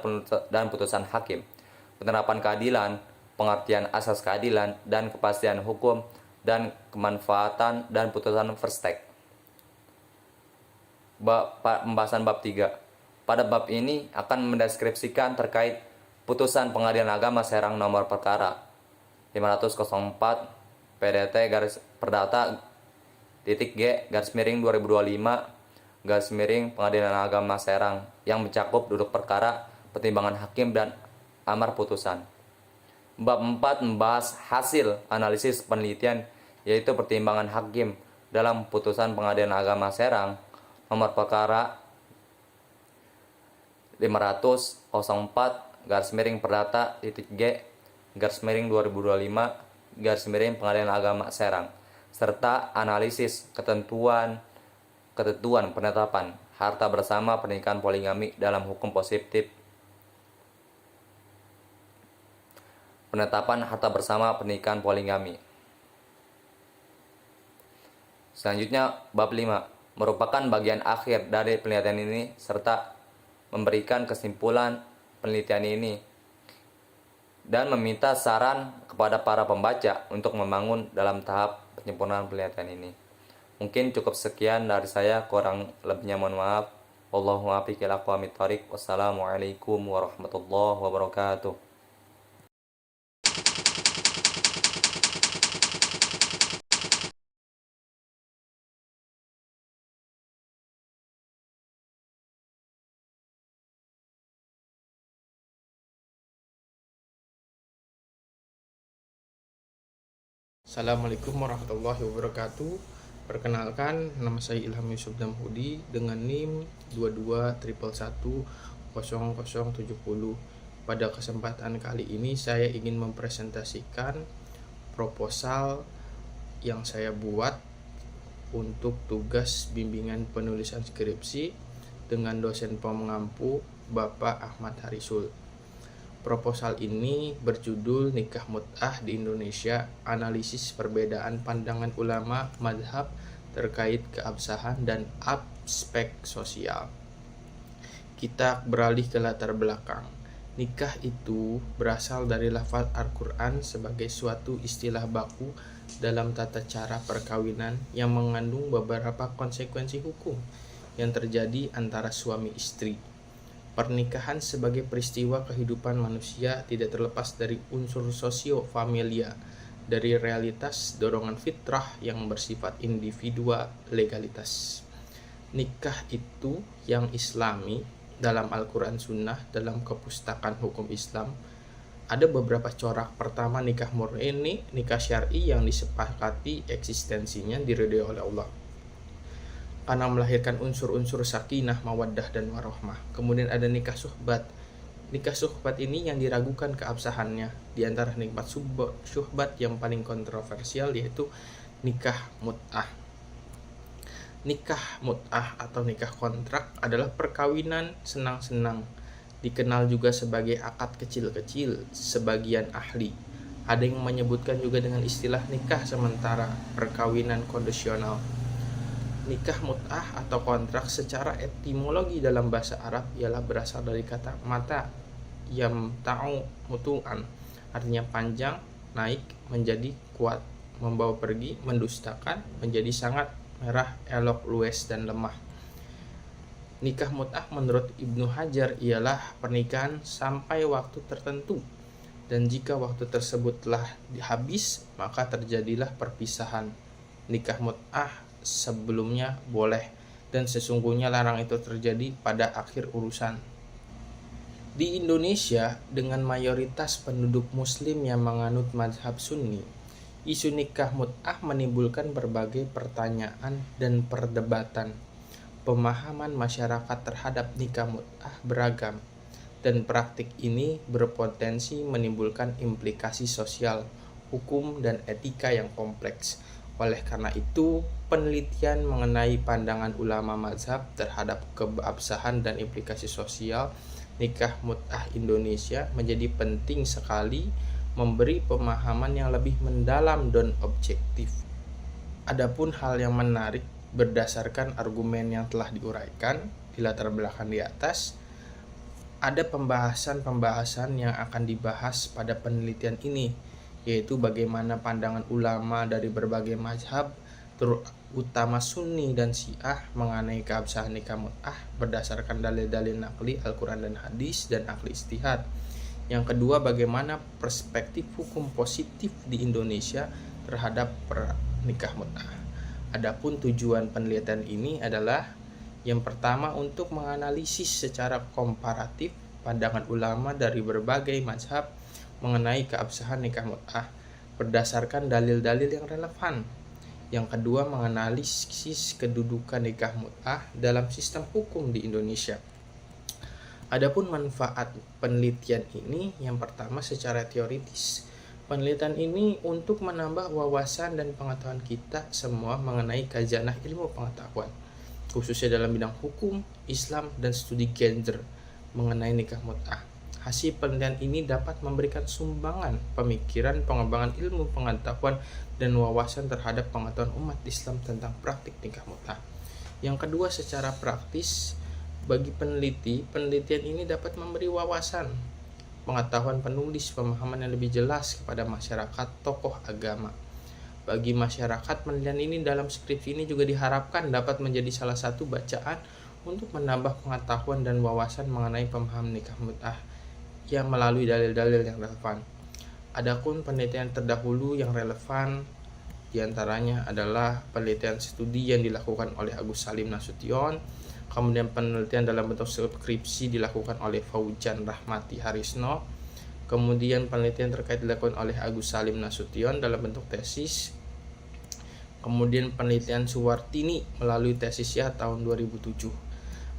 dan putusan hakim, penerapan keadilan, pengertian asas keadilan dan kepastian hukum, dan kemanfaatan dan putusan Versteeg. Pembahasan bab 3. Pada bab ini akan mendeskripsikan terkait putusan Pengadilan Agama Serang nomor perkara 504 PDT garis perdata titik G garis miring 2025 garis miring Pengadilan Agama Serang yang mencakup duduk perkara, pertimbangan hakim, dan amar putusan. Bab 4 membahas hasil analisis penelitian, yaitu pertimbangan hakim dalam putusan Pengadilan Agama Serang nomor perkara 504 garis miring perdata titik G garis miring 2025 garis miring Pengadilan Agama Serang, serta analisis ketentuan penetapan harta bersama pernikahan poligami dalam hukum positif. Penetapan harta bersama pernikahan poligami. Selanjutnya bab 5 merupakan bagian akhir dari penelitian ini serta memberikan kesimpulan penelitian ini dan meminta saran kepada para pembaca untuk membangun dalam tahap penyempurnaan penelitian ini. Mungkin cukup sekian dari saya, kurang lebihnya mohon maaf. Wallahu a'lam bishawab. Wassalamualaikum warahmatullahi wabarakatuh. Assalamualaikum warahmatullahi wabarakatuh. Perkenalkan, nama saya Ilham Yusuf Damhudi dengan NIM 2211100070. Pada kesempatan kali ini saya ingin mempresentasikan proposal yang saya buat untuk tugas bimbingan penulisan skripsi dengan dosen pengampu Bapak Ahmad Harisul. Proposal ini berjudul Nikah Mut'ah di Indonesia, analisis perbedaan pandangan ulama mazhab terkait keabsahan dan aspek sosial. Kita beralih ke latar belakang. Nikah itu berasal dari lafaz Al-Quran sebagai suatu istilah baku dalam tata cara perkawinan yang mengandung beberapa konsekuensi hukum yang terjadi antara suami istri. Pernikahan sebagai peristiwa kehidupan manusia tidak terlepas dari unsur sosio-familia, dari realitas dorongan fitrah yang bersifat individual legalitas. Nikah itu yang islami dalam Al-Quran Sunnah dalam kepustakaan hukum Islam ada beberapa corak. Pertama, nikah murni, nikah syar'i yang disepakati eksistensinya diridhoi oleh Allah karena melahirkan unsur-unsur sakinah, mawaddah, dan warahmah. Kemudian ada nikah suhbat. Nikah suhbat ini yang diragukan keabsahannya. Di antara nikmat suhbat yang paling kontroversial yaitu nikah mut'ah. Nikah mut'ah atau nikah kontrak adalah perkawinan senang-senang. Dikenal juga sebagai akad kecil-kecil sebagian ahli. Ada yang menyebutkan juga dengan istilah nikah sementara, perkawinan kondisional. Nikah mut'ah atau kontrak secara etimologi dalam bahasa Arab ialah berasal dari kata mata yamta'u mutu'an, artinya panjang, naik, menjadi kuat, membawa pergi, mendustakan, menjadi sangat, merah, elok, luwes, dan lemah. Nikah mut'ah menurut Ibnu Hajar ialah pernikahan sampai waktu tertentu, dan jika waktu tersebut telah habis maka terjadilah perpisahan. Nikah mut'ah sebelumnya boleh, dan sesungguhnya larang itu terjadi pada akhir urusan. Di Indonesia, dengan mayoritas penduduk muslim yang menganut mazhab sunni, isu nikah mut'ah menimbulkan berbagai pertanyaan dan perdebatan. Pemahaman masyarakat terhadap nikah mut'ah beragam, dan praktik ini berpotensi menimbulkan implikasi sosial, hukum, dan etika yang kompleks. Oleh karena itu, penelitian mengenai pandangan ulama mazhab terhadap keabsahan dan implikasi sosial nikah mut'ah Indonesia menjadi penting sekali, memberi pemahaman yang lebih mendalam dan objektif. Adapun hal yang menarik berdasarkan argumen yang telah diuraikan di latar belakang di atas, ada pembahasan-pembahasan yang akan dibahas pada penelitian ini, yaitu bagaimana pandangan ulama dari berbagai mazhab, terutama Sunni dan Syiah, mengenai keabsahan nikah mut'ah berdasarkan dalil-dalil naqli Al-Quran dan hadis dan akli ijtihad. Yang kedua, bagaimana perspektif hukum positif di Indonesia terhadap nikah mut'ah. Adapun tujuan penelitian ini adalah yang pertama untuk menganalisis secara komparatif pandangan ulama dari berbagai mazhab mengenai keabsahan nikah mut'ah berdasarkan dalil-dalil yang relevan. Yang kedua, menganalisis kedudukan nikah mut'ah dalam sistem hukum di Indonesia. Adapun manfaat penelitian ini, yang pertama secara teoritis. Penelitian ini untuk menambah wawasan dan pengetahuan kita semua mengenai khazanah ilmu pengetahuan, khususnya dalam bidang hukum, Islam, dan studi gender mengenai nikah mut'ah. Hasil penelitian ini dapat memberikan sumbangan pemikiran, pengembangan ilmu pengetahuan, dan wawasan terhadap pengetahuan umat Islam tentang praktik nikah mut'ah. Yang kedua, secara praktis, bagi peneliti, penelitian ini dapat memberi wawasan, pengetahuan penulis, pemahaman yang lebih jelas kepada masyarakat, tokoh agama. Bagi masyarakat, penelitian ini dalam skripsi ini juga diharapkan dapat menjadi salah satu bacaan untuk menambah pengetahuan dan wawasan mengenai pemahaman nikah mut'ah yang melalui dalil-dalil yang relevan. Adapun penelitian terdahulu yang relevan diantaranya adalah penelitian studi yang dilakukan oleh Agus Salim Nasution, kemudian penelitian dalam bentuk skripsi dilakukan oleh Faujan Rahmati Harisno, kemudian penelitian terkait dilakukan oleh Agus Salim Nasution dalam bentuk tesis, kemudian penelitian Suwartini melalui tesisnya tahun 2007.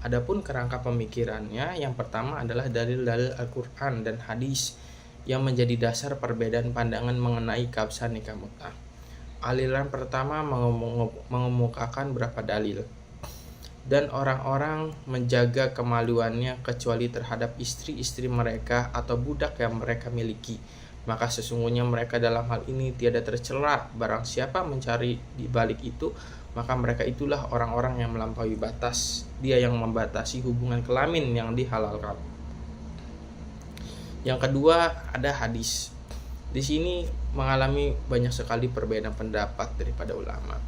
Adapun kerangka pemikirannya, yang pertama adalah dalil-dalil Al-Quran dan hadis yang menjadi dasar perbedaan pandangan mengenai keabsahan nikah mut'ah. Aliran pertama mengemukakan berapa dalil, dan orang-orang menjaga kemaluannya kecuali terhadap istri-istri mereka atau budak yang mereka miliki. Maka sesungguhnya mereka dalam hal ini tiada tercela. Barang siapa mencari di balik itu, maka mereka itulah orang-orang yang melampaui batas. Dia yang membatasi hubungan kelamin yang dihalalkan. Yang kedua ada hadis. Di sini mengalami banyak sekali perbedaan pendapat daripada ulama.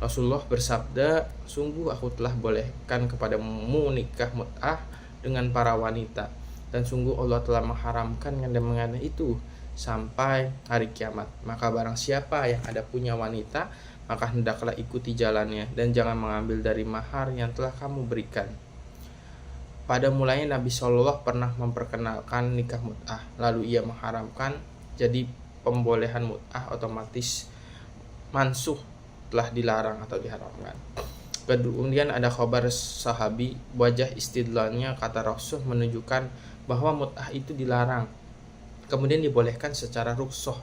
Rasulullah bersabda, sungguh aku telah bolehkan kepadamu nikah mut'ah dengan para wanita, dan sungguh Allah telah mengharamkan yang mengenai itu sampai hari kiamat. Maka barang siapa yang ada punya wanita, maka hendaklah ikuti jalannya, dan jangan mengambil dari mahar yang telah kamu berikan. Pada mulanya Nabi SAW pernah memperkenalkan nikah mut'ah, lalu ia mengharamkan, jadi pembolehan mut'ah otomatis mansuh, telah dilarang atau diharamkan. Kemudian ada khabar sahabi, wajah istidlalnya kata Rasul menunjukkan bahwa mut'ah itu dilarang, kemudian dibolehkan secara rukhsah,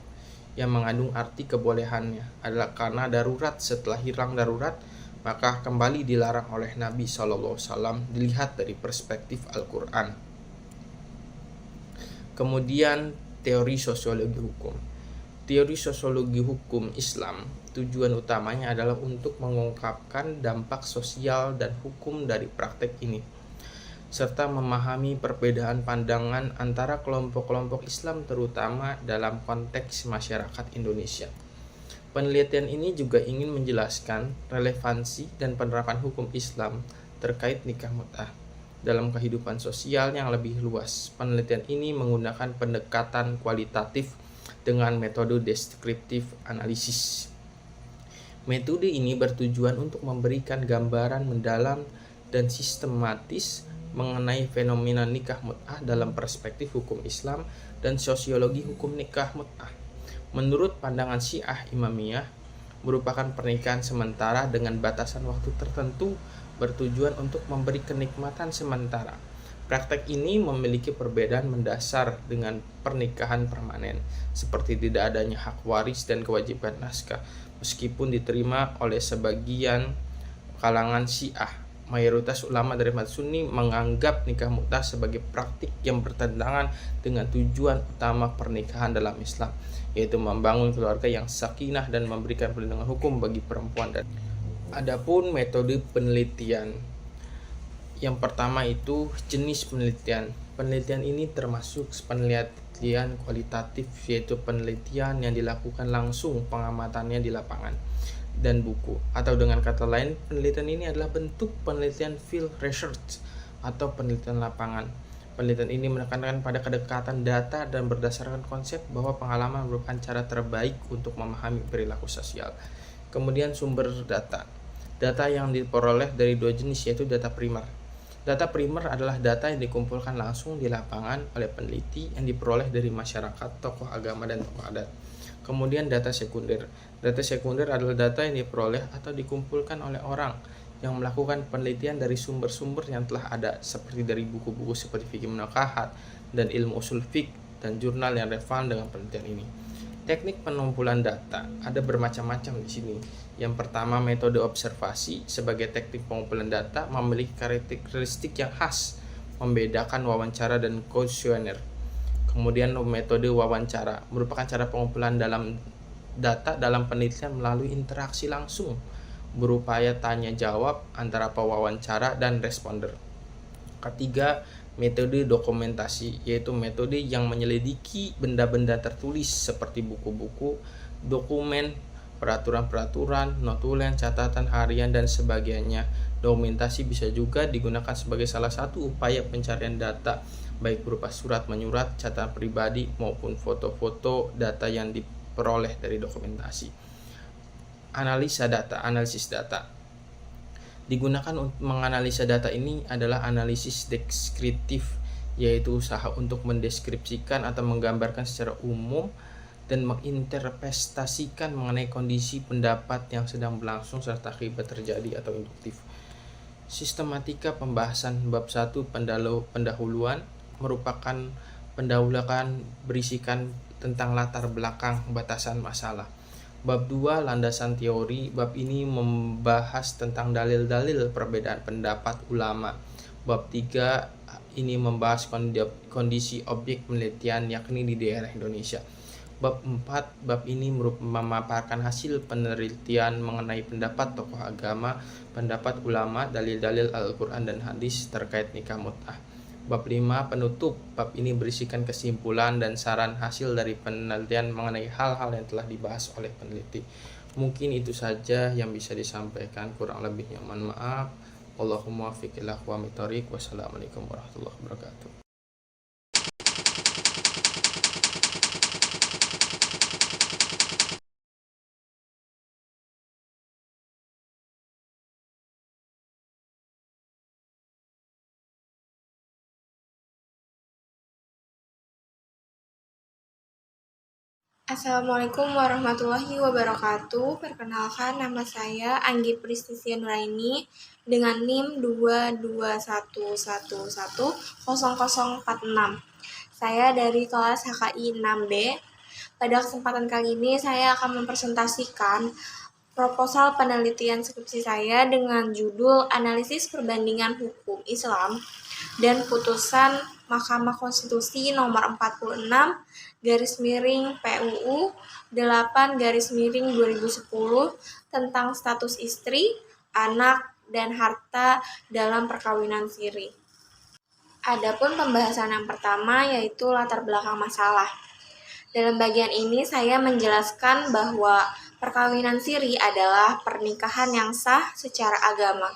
yang mengandung arti kebolehannya adalah karena darurat. Setelah hilang darurat, maka kembali dilarang oleh Nabi SAW dilihat dari perspektif Al-Quran. Kemudian teori sosiologi hukum. Teori sosiologi hukum Islam tujuan utamanya adalah untuk mengungkapkan dampak sosial dan hukum dari praktek ini, serta memahami perbedaan pandangan antara kelompok-kelompok Islam terutama dalam konteks masyarakat Indonesia. Penelitian ini juga ingin menjelaskan relevansi dan penerapan hukum Islam terkait nikah mut'ah dalam kehidupan sosial yang lebih luas. Penelitian ini menggunakan pendekatan kualitatif dengan metode deskriptif analisis. Metode ini bertujuan untuk memberikan gambaran mendalam dan sistematis mengenai fenomena nikah mut'ah dalam perspektif hukum Islam dan sosiologi hukum nikah mut'ah. Menurut pandangan Syiah Imamiyah, merupakan pernikahan sementara dengan batasan waktu tertentu bertujuan untuk memberi kenikmatan sementara. Praktek ini memiliki perbedaan mendasar dengan pernikahan permanen, seperti tidak adanya hak waris dan kewajiban naskah. Meskipun diterima oleh sebagian kalangan Syiah, mayoritas ulama dari mazhab Sunni menganggap nikah mut'ah sebagai praktik yang bertentangan dengan tujuan utama pernikahan dalam Islam, yaitu membangun keluarga yang sakinah dan memberikan perlindungan hukum bagi perempuan. Dan adapun metode penelitian, yang pertama itu jenis penelitian. Penelitian ini termasuk penelitian kualitatif, yaitu penelitian yang dilakukan langsung pengamatannya di lapangan dan buku, atau dengan kata lain penelitian ini adalah bentuk penelitian field research atau penelitian lapangan. Penelitian ini menekankan pada kedekatan data dan berdasarkan konsep bahwa pengalaman merupakan cara terbaik untuk memahami perilaku sosial. Kemudian sumber data. Data yang diperoleh dari dua jenis, yaitu data primer. Data primer adalah data yang dikumpulkan langsung di lapangan oleh peneliti yang diperoleh dari masyarakat, tokoh agama, dan tokoh adat. Kemudian data sekunder. Data sekunder adalah data yang diperoleh atau dikumpulkan oleh orang yang melakukan penelitian dari sumber-sumber yang telah ada, seperti dari buku-buku seperti Fiqh Munakahat dan ilmu usul fiqh dan jurnal yang relevan dengan penelitian ini. Teknik pengumpulan data ada bermacam-macam di sini. Yang pertama, metode observasi sebagai teknik pengumpulan data memiliki karakteristik yang khas, membedakan wawancara dan kuesioner. Kemudian metode wawancara merupakan cara pengumpulan dalam data dalam penelitian melalui interaksi langsung, berupaya tanya jawab antara pewawancara dan responder. Ketiga, metode dokumentasi, yaitu metode yang menyelidiki benda-benda tertulis seperti buku-buku, dokumen, peraturan-peraturan, notulen, catatan harian, dan sebagainya. Dokumentasi bisa juga digunakan sebagai salah satu upaya pencarian data, baik berupa surat menyurat, catatan pribadi, maupun foto-foto data yang diperoleh dari dokumentasi. Analisis data. Digunakan untuk menganalisa data ini adalah analisis deskriptif, yaitu usaha untuk mendeskripsikan atau menggambarkan secara umum dan menginterpretasikan mengenai kondisi pendapat yang sedang berlangsung serta akibat terjadi atau induktif. Sistematika pembahasan bab 1 pendahuluan merupakan pendahuluan berisikan tentang latar belakang batasan masalah. Bab 2 landasan teori. Bab ini membahas tentang dalil-dalil perbedaan pendapat ulama. Bab 3 ini membahas kondisi objek penelitian yakni di daerah Indonesia. Bab 4, bab ini memaparkan hasil penelitian mengenai pendapat tokoh agama, pendapat ulama, dalil-dalil Al-Quran dan hadis terkait nikah mut'ah. Bab 5 penutup. Bab ini berisikan kesimpulan dan saran hasil dari penelitian mengenai hal-hal yang telah dibahas oleh peneliti. Mungkin itu saja yang bisa disampaikan, kurang lebihnya mohon maaf. Allahumma waffiq ila aqwamit thoriq. Wassalamualaikum warahmatullahi wabarakatuh. Assalamualaikum warahmatullahi wabarakatuh. Perkenalkan, nama saya Anggi Pristisia Nuraini dengan NIM 221110046. Saya dari kelas HKI 6B. Pada kesempatan kali ini saya akan mempresentasikan proposal penelitian skripsi saya dengan judul Analisis Perbandingan Hukum Islam dan Putusan Mahkamah Konstitusi nomor 46 PUU 8/2010 tentang status istri, anak, dan harta dalam perkawinan siri. Adapun pembahasan yang pertama yaitu latar belakang masalah. Dalam bagian ini saya menjelaskan bahwa perkawinan siri adalah pernikahan yang sah secara agama,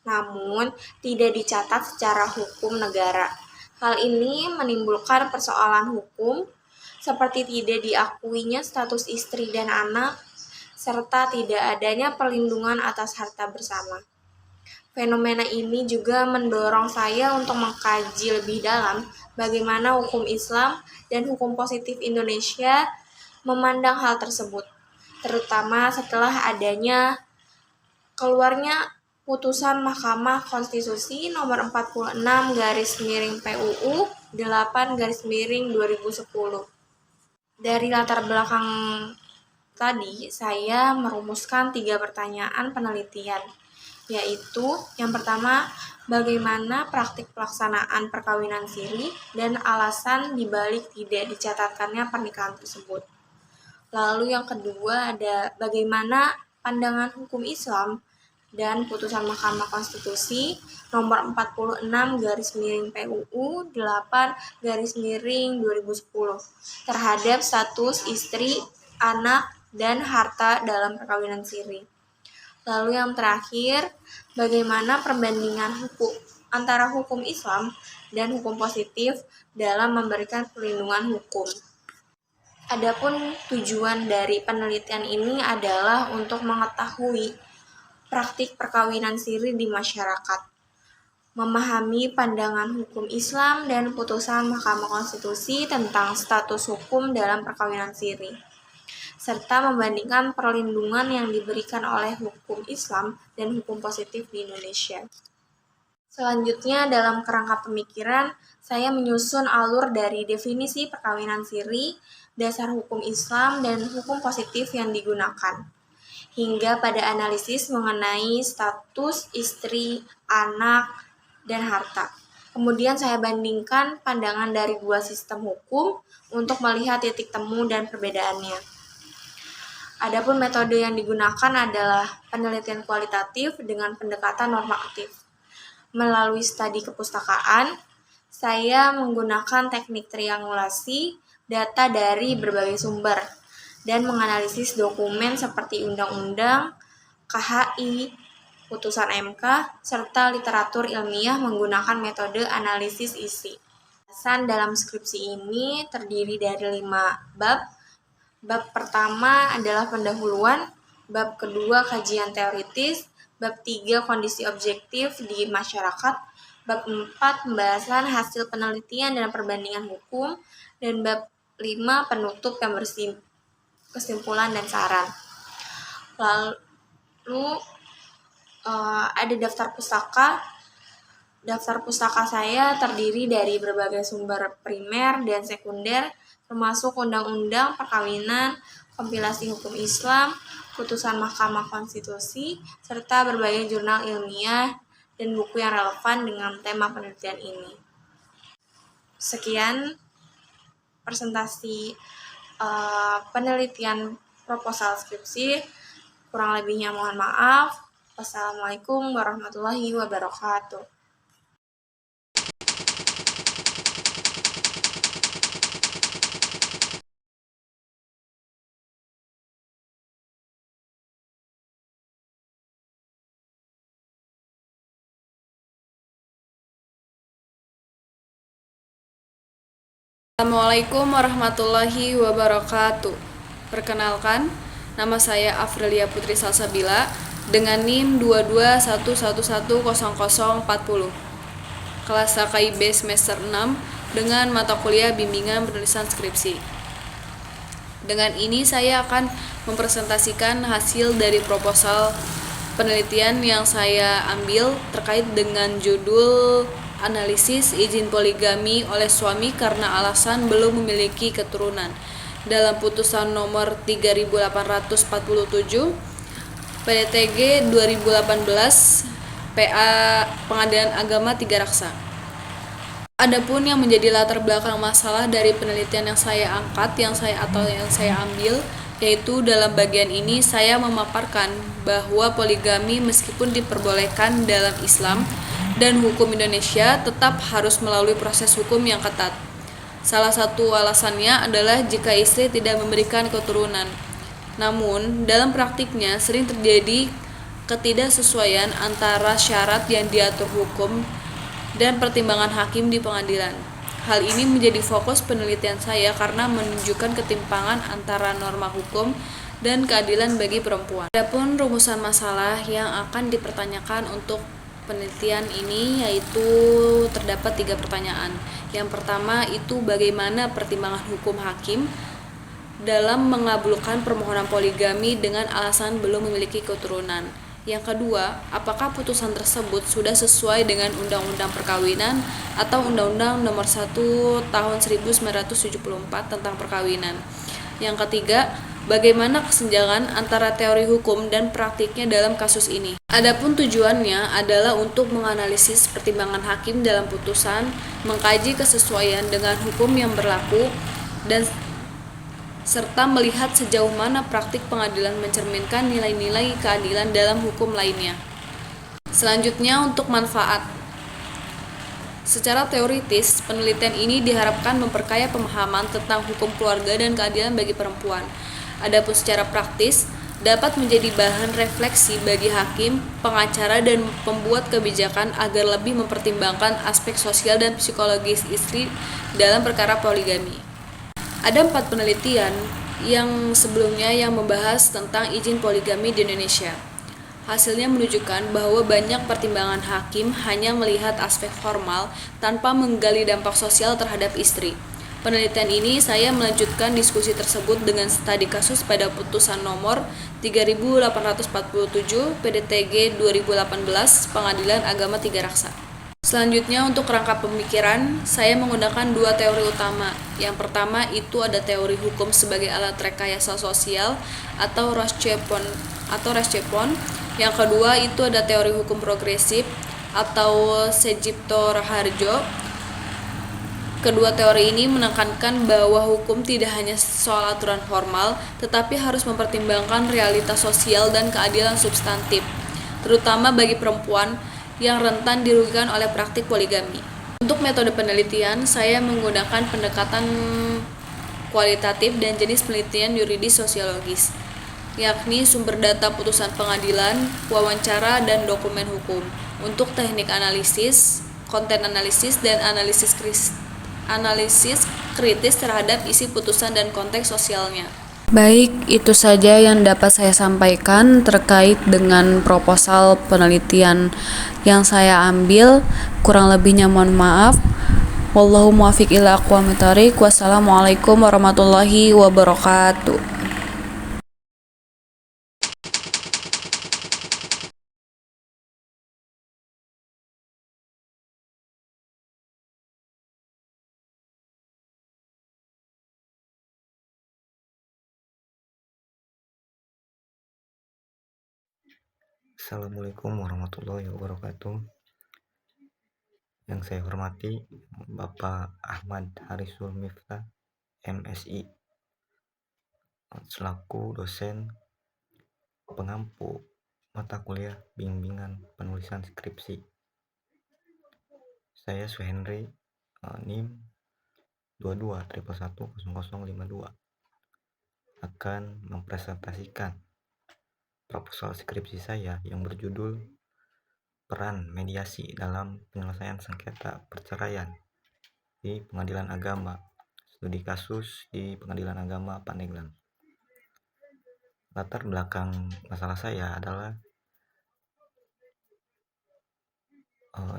namun tidak dicatat secara hukum negara. Hal ini menimbulkan persoalan hukum, seperti tidak diakuinya status istri dan anak, serta tidak adanya perlindungan atas harta bersama. Fenomena ini juga mendorong saya untuk mengkaji lebih dalam bagaimana hukum Islam dan hukum positif Indonesia memandang hal tersebut, terutama setelah adanya keluarnya putusan Mahkamah Konstitusi nomor 46 PUU 8/2010. Dari latar belakang tadi, saya merumuskan 3 pertanyaan penelitian, yaitu yang pertama, bagaimana praktik pelaksanaan perkawinan siri dan alasan dibalik tidak dicatatkannya pernikahan tersebut. Lalu yang kedua ada bagaimana pandangan hukum Islam dan putusan Mahkamah Konstitusi nomor 46 PUU 8/2010 terhadap status istri, anak, dan harta dalam perkawinan siri. Lalu yang terakhir, bagaimana perbandingan hukum antara hukum Islam dan hukum positif dalam memberikan perlindungan hukum. Adapun tujuan dari penelitian ini adalah untuk mengetahui praktik perkawinan siri di masyarakat, memahami pandangan hukum Islam dan putusan Mahkamah Konstitusi tentang status hukum dalam perkawinan siri, serta membandingkan perlindungan yang diberikan oleh hukum Islam dan hukum positif di Indonesia. Selanjutnya, dalam kerangka pemikiran, saya menyusun alur dari definisi perkawinan siri, dasar hukum Islam, dan hukum positif yang digunakan, hingga pada analisis mengenai status istri, anak, dan harta. Kemudian saya bandingkan pandangan dari 2 sistem hukum untuk melihat titik temu dan perbedaannya. Adapun metode yang digunakan adalah penelitian kualitatif dengan pendekatan normatif. Melalui studi kepustakaan, saya menggunakan teknik triangulasi data dari berbagai sumber dan menganalisis dokumen seperti undang-undang, KHI, putusan MK, serta literatur ilmiah menggunakan metode analisis isi. Pembahasan dalam skripsi ini terdiri dari 5 bab. Bab pertama adalah pendahuluan, bab kedua kajian teoritis, bab 3 kondisi objektif di masyarakat, bab 4 pembahasan hasil penelitian dan perbandingan hukum, dan bab 5 penutup yang kesimpulan dan saran. Lalu ada daftar pustaka. Daftar pustaka saya terdiri dari berbagai sumber primer dan sekunder, termasuk undang-undang perkawinan, kompilasi hukum Islam, putusan Mahkamah Konstitusi, serta berbagai jurnal ilmiah dan buku yang relevan dengan tema penelitian ini. Sekian presentasi penelitian proposal skripsi. Kurang lebihnya mohon maaf. Wassalamualaikum warahmatullahi wabarakatuh. Assalamualaikum warahmatullahi wabarakatuh. Perkenalkan, nama saya Afrilia Putri Salsabila dengan NIM 221110040. Kelas KIB semester 6 dengan mata kuliah bimbingan penulisan skripsi. Dengan ini saya akan mempresentasikan hasil dari proposal penelitian yang saya ambil terkait dengan judul analisis izin poligami oleh suami karena alasan belum memiliki keturunan dalam putusan nomor 3847 PDTG 2018 PA Pengadilan Agama Tiga Raksa. Adapun yang menjadi latar belakang masalah dari penelitian yang saya angkat, yang saya ambil, yaitu dalam bagian ini saya memaparkan bahwa poligami meskipun diperbolehkan dalam Islam dan hukum Indonesia tetap harus melalui proses hukum yang ketat. Salah satu alasannya adalah jika istri tidak memberikan keturunan. Namun, dalam praktiknya sering terjadi ketidaksesuaian antara syarat yang diatur hukum dan pertimbangan hakim di pengadilan. Hal ini menjadi fokus penelitian saya karena menunjukkan ketimpangan antara norma hukum dan keadilan bagi perempuan. Adapun rumusan masalah yang akan dipertanyakan untuk penelitian ini yaitu terdapat 3 pertanyaan. Yang pertama itu bagaimana pertimbangan hukum hakim dalam mengabulkan permohonan poligami dengan alasan belum memiliki keturunan. Yang kedua, apakah putusan tersebut sudah sesuai dengan Undang-Undang Perkawinan atau Undang-Undang Nomor 1 Tahun 1974 tentang perkawinan. Yang ketiga, bagaimana kesenjangan antara teori hukum dan praktiknya dalam kasus ini. Adapun tujuannya adalah untuk menganalisis pertimbangan hakim dalam putusan, mengkaji kesesuaian dengan hukum yang berlaku, dan serta melihat sejauh mana praktik pengadilan mencerminkan nilai-nilai keadilan dalam hukum lainnya. Selanjutnya untuk manfaat. Secara teoritis, penelitian ini diharapkan memperkaya pemahaman tentang hukum keluarga dan keadilan bagi perempuan. Adapun secara praktis, dapat menjadi bahan refleksi bagi hakim, pengacara, dan pembuat kebijakan agar lebih mempertimbangkan aspek sosial dan psikologis istri dalam perkara poligami. Ada 4 penelitian yang sebelumnya yang membahas tentang izin poligami di Indonesia. Hasilnya menunjukkan bahwa banyak pertimbangan hakim hanya melihat aspek formal tanpa menggali dampak sosial terhadap istri. Penelitian ini saya melanjutkan diskusi tersebut dengan studi kasus pada putusan nomor 3847 PDTG 2018 Pengadilan Agama Tiga Raksa. Selanjutnya untuk rangka pemikiran, saya menggunakan 2 teori utama. Yang pertama itu ada teori hukum sebagai alat rekayasa sosial atau Rashcepon. Yang kedua itu ada teori hukum progresif atau Sejipto Raharjo. Kedua teori ini menekankan bahwa hukum tidak hanya soal aturan formal, tetapi harus mempertimbangkan realitas sosial dan keadilan substantif, terutama bagi perempuan yang rentan dirugikan oleh praktik poligami. Untuk metode penelitian, saya menggunakan pendekatan kualitatif dan jenis penelitian yuridis sosiologis, yakni sumber data putusan pengadilan, wawancara, dan dokumen hukum. Untuk teknik analisis, konten analisis, dan analisis kritis terhadap isi putusan dan konteks sosialnya. Baik, itu saja yang dapat saya sampaikan terkait dengan proposal penelitian yang saya ambil. Kurang lebihnya mohon maaf. Wallahu muwaffiq ila aqwamit thoriq. Wassalamualaikum warahmatullahi wabarakatuh. Assalamualaikum warahmatullahi wabarakatuh. Yang saya hormati Bapak Ahmad Harisul Miftah, MSI, selaku dosen pengampu mata kuliah bimbingan penulisan skripsi. Saya Suhendri, NIM 2211100052, akan mempresentasikan proposal skripsi saya yang berjudul Peran Mediasi dalam Penyelesaian Sengketa Perceraian di Pengadilan Agama studi kasus di Pengadilan Agama Pandeglang. Latar belakang masalah saya adalah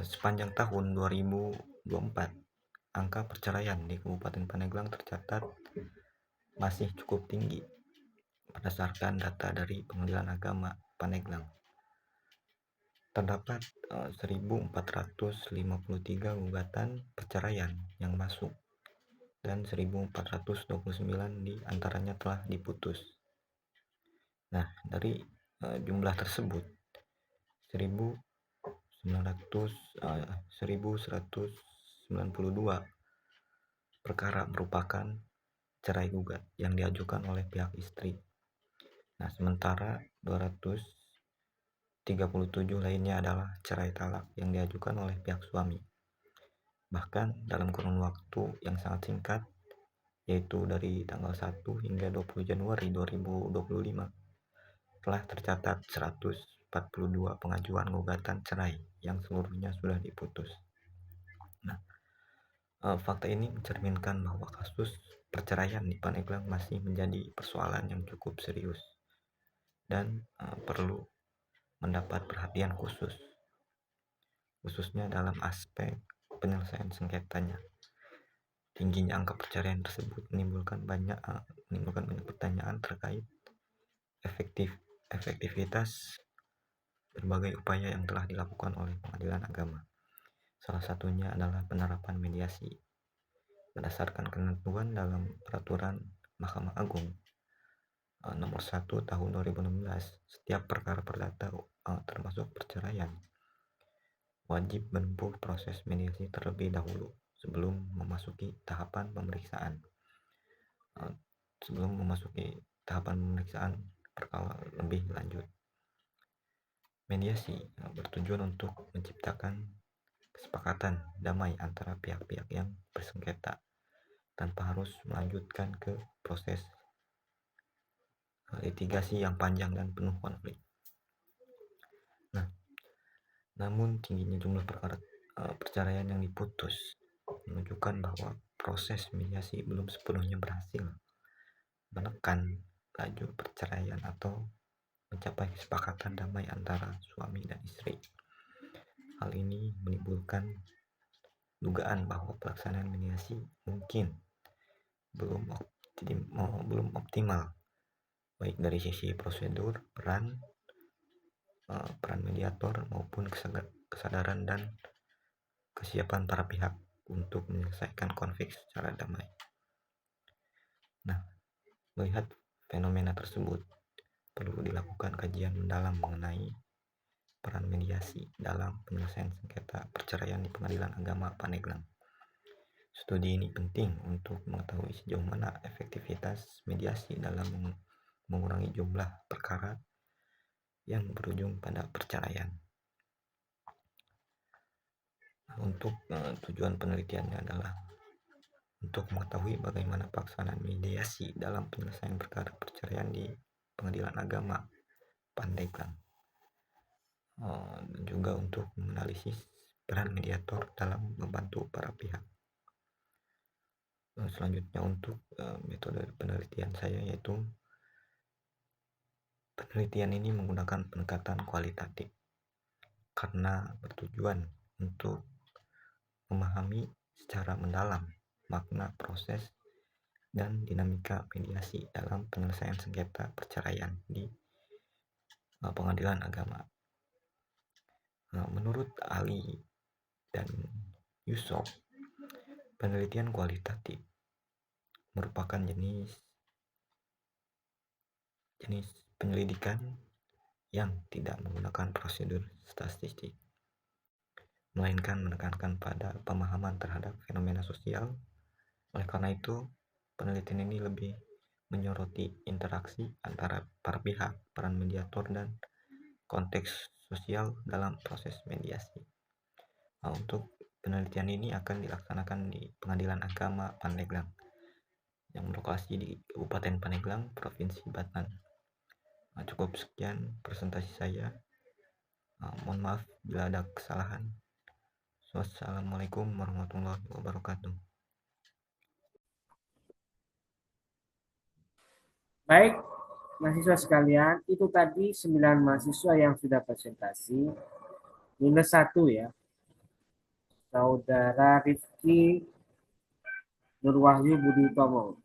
sepanjang tahun 2024 angka perceraian di Kabupaten Pandeglang tercatat masih cukup tinggi berdasarkan data dari Pengadilan Agama Pandeglang. Terdapat 1.453 gugatan perceraian yang masuk dan 1.429 diantaranya telah diputus. Nah, dari jumlah tersebut 1.192 perkara merupakan cerai gugat yang diajukan oleh pihak istri. Nah, sementara 237 lainnya adalah cerai talak yang diajukan oleh pihak suami. Bahkan dalam kurun waktu yang sangat singkat, yaitu dari tanggal 1 hingga 20 Januari 2025, telah tercatat 142 pengajuan gugatan cerai yang seluruhnya sudah diputus. Nah, fakta ini mencerminkan bahwa kasus perceraian di Pandeglang masih menjadi persoalan yang cukup serius dan perlu mendapat perhatian khususnya dalam aspek penyelesaian sengketanya. Tingginya angka perceraian tersebut menimbulkan banyak pertanyaan terkait efektivitas berbagai upaya yang telah dilakukan oleh Pengadilan Agama. Salah satunya adalah penerapan mediasi berdasarkan ketentuan dalam Peraturan Mahkamah Agung nomor 1 tahun 2016. Setiap perkara perdata termasuk perceraian wajib menempuh proses mediasi terlebih dahulu sebelum memasuki tahapan pemeriksaan. Perkara lebih lanjut. Mediasi bertujuan untuk menciptakan kesepakatan damai antara pihak-pihak yang bersengketa tanpa harus melanjutkan ke proses litigasi yang panjang dan penuh konflik. Nah, namun tingginya jumlah perkara perceraian yang diputus menunjukkan bahwa proses mediasi belum sepenuhnya berhasil menekan laju perceraian atau mencapai kesepakatan damai antara suami dan istri. Hal ini menimbulkan dugaan bahwa pelaksanaan mediasi mungkin belum optimal, baik dari sisi prosedur, peran mediator maupun kesadaran dan kesiapan para pihak untuk menyelesaikan konflik secara damai. Nah, melihat fenomena tersebut, perlu dilakukan kajian mendalam mengenai peran mediasi dalam penyelesaian sengketa perceraian di Pengadilan Agama Pandeglang. Studi ini penting untuk mengetahui sejauh mana efektivitas mediasi dalam mengurangi jumlah perkara yang berujung pada perceraian. Untuk tujuan penelitiannya adalah untuk mengetahui bagaimana pelaksanaan mediasi dalam penyelesaian perkara perceraian di Pengadilan Agama Pandeglang, dan juga untuk menganalisis peran mediator dalam membantu para pihak. Selanjutnya untuk metode penelitian saya, yaitu penelitian ini menggunakan pendekatan kualitatif karena bertujuan untuk memahami secara mendalam makna proses dan dinamika mediasi dalam penyelesaian sengketa perceraian di Pengadilan Agama. Menurut Ali dan Yusuf, penelitian kualitatif merupakan jenis penyelidikan yang tidak menggunakan prosedur statistik, melainkan menekankan pada pemahaman terhadap fenomena sosial. Oleh karena itu, penelitian ini lebih menyoroti interaksi antara para pihak, peran mediator, dan konteks sosial dalam proses mediasi. Untuk penelitian ini akan dilaksanakan di Pengadilan Agama Pandeglang yang berlokasi di Kabupaten Pandeglang, Provinsi Banten. Cukup sekian presentasi saya. Mohon maaf bila ada kesalahan. Wassalamualaikum warahmatullahi wabarakatuh. Baik, mahasiswa sekalian, itu tadi 9 mahasiswa yang sudah presentasi, minus 1 ya. Saudara Rifki Nurwahyu Budi Utomo.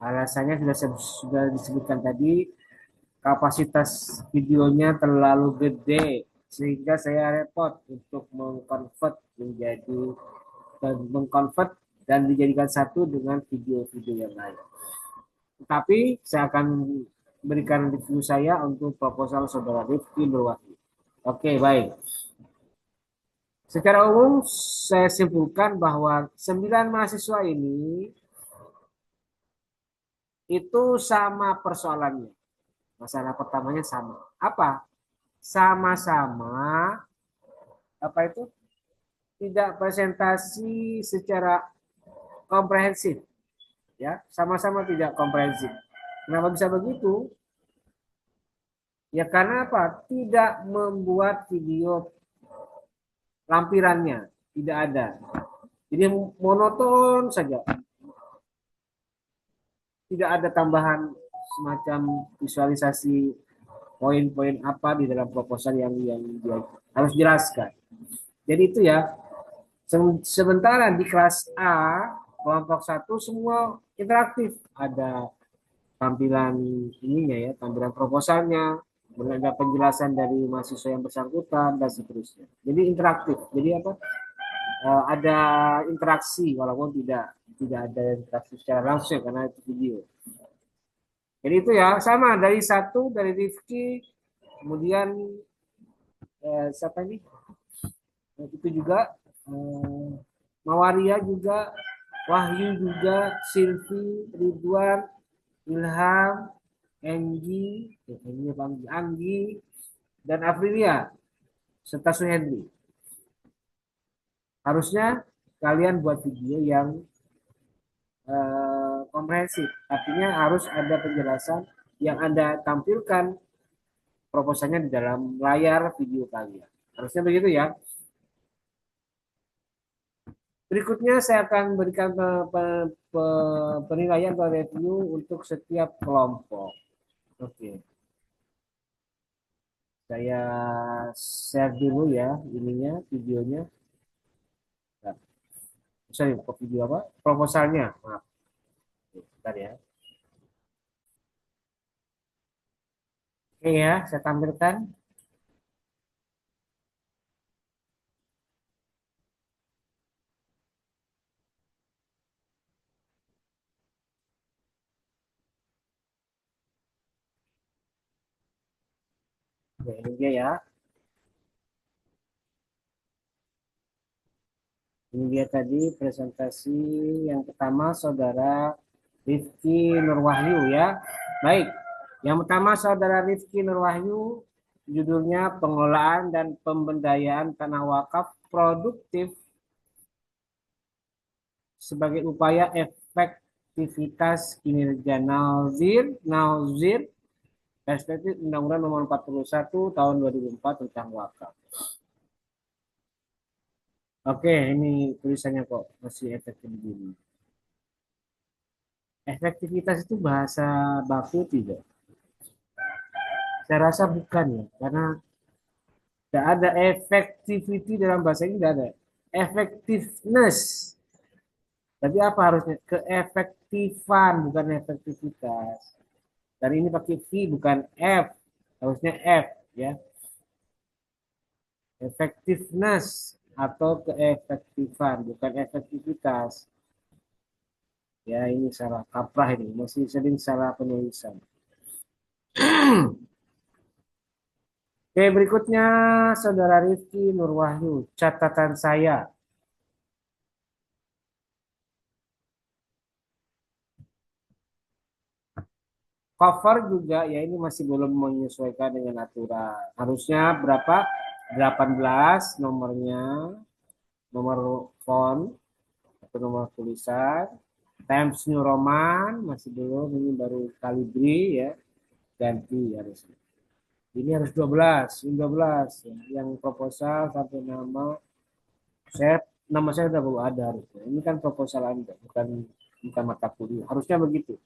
Alasannya sudah disebutkan tadi, kapasitas videonya terlalu gede sehingga saya repot untuk mengkonvert dan dijadikan satu dengan video-video yang lain. Tetapi saya akan berikan review saya untuk proposal saudara Rifki Nurwahyu. Oke, baik. Secara umum saya simpulkan bahwa 9 mahasiswa ini itu sama persoalannya. Masalah pertamanya sama. Apa? Sama-sama apa itu? Tidak presentasi secara komprehensif. Ya, sama-sama tidak komprehensif. Kenapa bisa begitu? Ya karena apa? Tidak membuat video lampirannya, tidak ada. Jadi monoton saja. Tidak ada tambahan semacam visualisasi poin-poin apa di dalam proposal yang dia harus jelaskan. Jadi itu ya. Sementara di kelas A kelompok 1 semua interaktif, ada tampilan ininya ya, tampilan proposalnya, ada penjelasan dari mahasiswa yang bersangkutan dan seterusnya. Jadi interaktif. Jadi apa? Ada interaksi walaupun tidak ada interaksi secara langsung karena itu video. Jadi itu ya sama dari Rifki, kemudian siapa ini? Itu juga Mawaria juga, Wahyu juga, Silvi, Ridwan, Ilham, Anggi, dan Afrilia serta Suhendri. Harusnya kalian buat video yang komprehensif, artinya harus ada penjelasan yang Anda tampilkan proposalnya di dalam layar video kalian. Harusnya begitu ya. Berikutnya saya akan berikan penilaian atau review untuk setiap kelompok. Oke. Saya share dulu ya ininya, videonya. Sorry, video apa? Proposalnya. Maaf. Bentar ya. Oke ya, saya tampilkan. Oke, ini dia ya. Ini dia tadi presentasi yang pertama saudara Rifki Nurwahyu ya. Baik, yang pertama saudara Rifki Nurwahyu, judulnya pengelolaan dan pemberdayaan tanah wakaf produktif sebagai upaya efektivitas kinerja Nauzir perspektif Undang-Undang Nomor 41 Tahun 2004 tentang wakaf. Oke, ini tulisannya kok masih efektif begini. Efektivitas itu bahasa baku tidak? Saya rasa bukan ya, karena tidak ada effectivity dalam bahasa ini, tidak ada. Effectiveness. Tapi apa harusnya? Keefektifan, bukan efektivitas. Dan ini pakai V bukan F, harusnya F ya. Effectiveness atau keefektifan, bukan efektivitas. Ya ini salah kaprah ini, masih sering salah penulisan. Oke, berikutnya saudara Rifki Nurwahyu, catatan saya. Cover juga ya ini masih belum menyesuaikan dengan aturan. Harusnya berapa? 18 nomornya, nomor font atau nomor tulisan. Times New Roman masih belum, ini baru Calibri ya, ganti harusnya. Ini harus 12 ya. Yang proposal sampai nama saya udah belum ada harusnya. Ini kan proposal Anda, bukan mata kuliah. Harusnya begitu.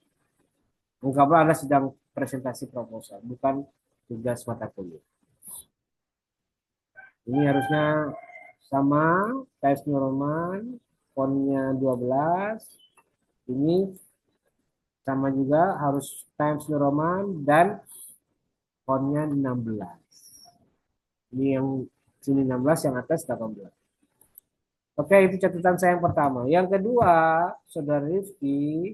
Ungkaplah Anda sedang presentasi proposal, bukan tugas mata kuliah. Ini harusnya sama, Times New Roman, fontnya 12. Ini sama juga harus Times New Roman dan fontnya 16. Ini yang sini 16, yang atas 18. Oke, itu catatan saya yang pertama. Yang kedua, Saudara Rifki,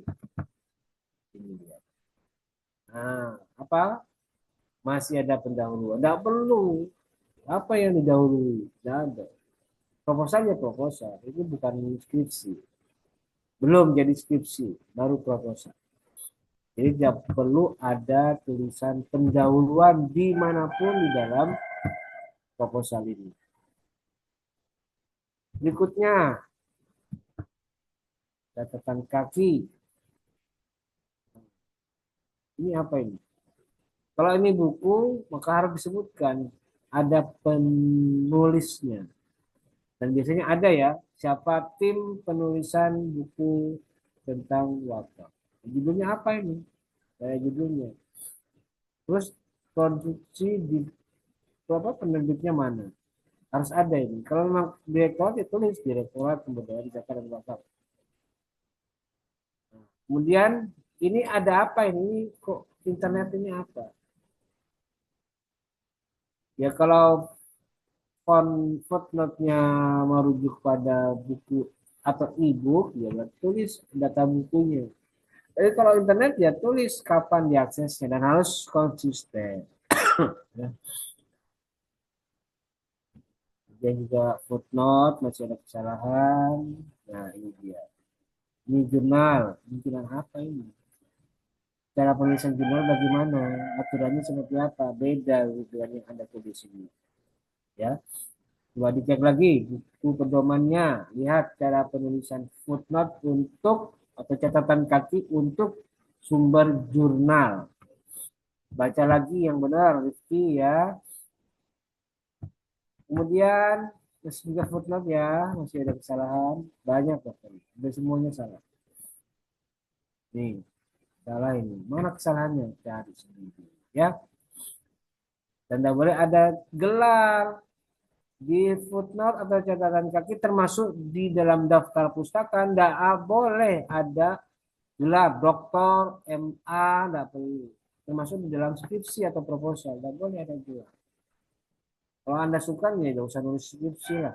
ini dia. Nah, apa? Masih ada pendahuluan. Tidak perlu. Apa yang didahului? Tidak ada. Proposalnya proposal. Itu bukan skripsi. Belum jadi skripsi, baru proposal. Jadi tidak perlu ada tulisan pendahuluan dimanapun di dalam proposal ini. Berikutnya, catatan kaki. Ini apa ini? Kalau ini buku, maka harus disebutkan ada penulisnya. Dan biasanya ada ya, siapa tim penulisan buku tentang wakaf. Judulnya apa ini? Kayak judulnya. Terus produksi di apa penerbitnya mana? Harus ada ini. Kalau memang direktorat, ya tulis Direktorat Pemberdayaan Zakat dan Wakaf. Kemudian ini ada apa ini? Kok internet ini apa? Ya kalau footnote-nya merujuk pada buku atau e-book, ya tulis data bukunya. Jadi kalau internet ya tulis kapan diaksesnya dan harus konsisten. Ya. Dan juga footnote masih ada kesalahan. Nah ini dia. Ini jurnal. Ini jurnal apa ini? Cara penulisan jurnal bagaimana? Aturannya seperti apa? Beda dengan yang Anda tulis ini. Ya. Coba dicek lagi buku pedomannya. Lihat cara penulisan footnote untuk atau catatan kaki untuk sumber jurnal. Baca lagi yang benar, Rifki ya. Kemudian juga footnote ya, masih ada kesalahan. Banyak bahkan. Sudah semuanya salah. Nih, salah ini. Mana kesalahannya? Cari sendiri. Ya. Dan tidak boleh ada gelar di footnote atau catatan kaki termasuk di dalam daftar pustaka. Tidak boleh ada gelar doktor, MA, tidak perlu. Termasuk di dalam skripsi atau proposal. Tidak boleh ada gelar. Kalau Anda suka, ya tidak usah nulis skripsi lah.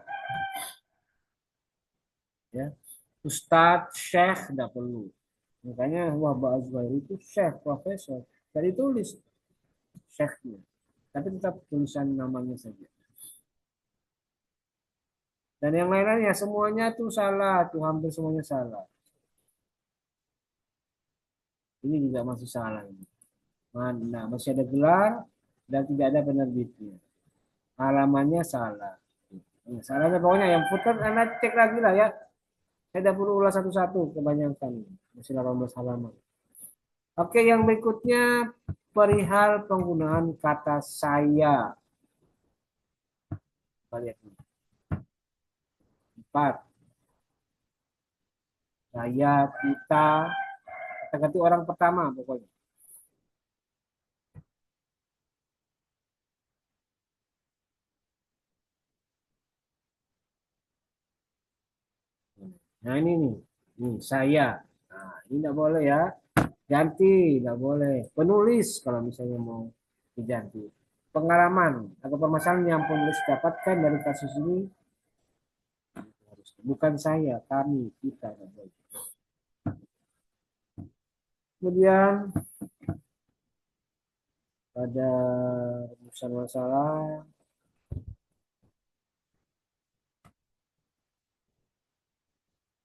Ya. Ustadz, Syekh, tidak perlu. Makanya Wahbah Azwairi itu Syekh, profesor. Jadi tulis Syekhnya. Tapi tetap tulisan namanya saja. Dan yang lain-lainnya semuanya tuh salah. Tuh hampir semuanya salah. Ini juga masih salah. Nah, masih ada gelar dan tidak ada penerbitnya. Halamannya salah. Salahnya pokoknya yang footnote Anda cek lagi lah ya. Saya tidak perlu ulas satu-satu kebanyakan. Masih 18 halaman. Oke, yang berikutnya perihal penggunaan kata saya. Kita lihat. 4. Saya, kita. Kita ganti orang pertama pokoknya. Nah ini nih, saya. Nah ini tidak boleh ya, ganti tidak boleh. Penulis kalau misalnya mau diganti. Pengalaman atau permasalahan yang penulis dapatkan dari kasus ini bukan saya, kami, kita. Kemudian pada rumusan masalah.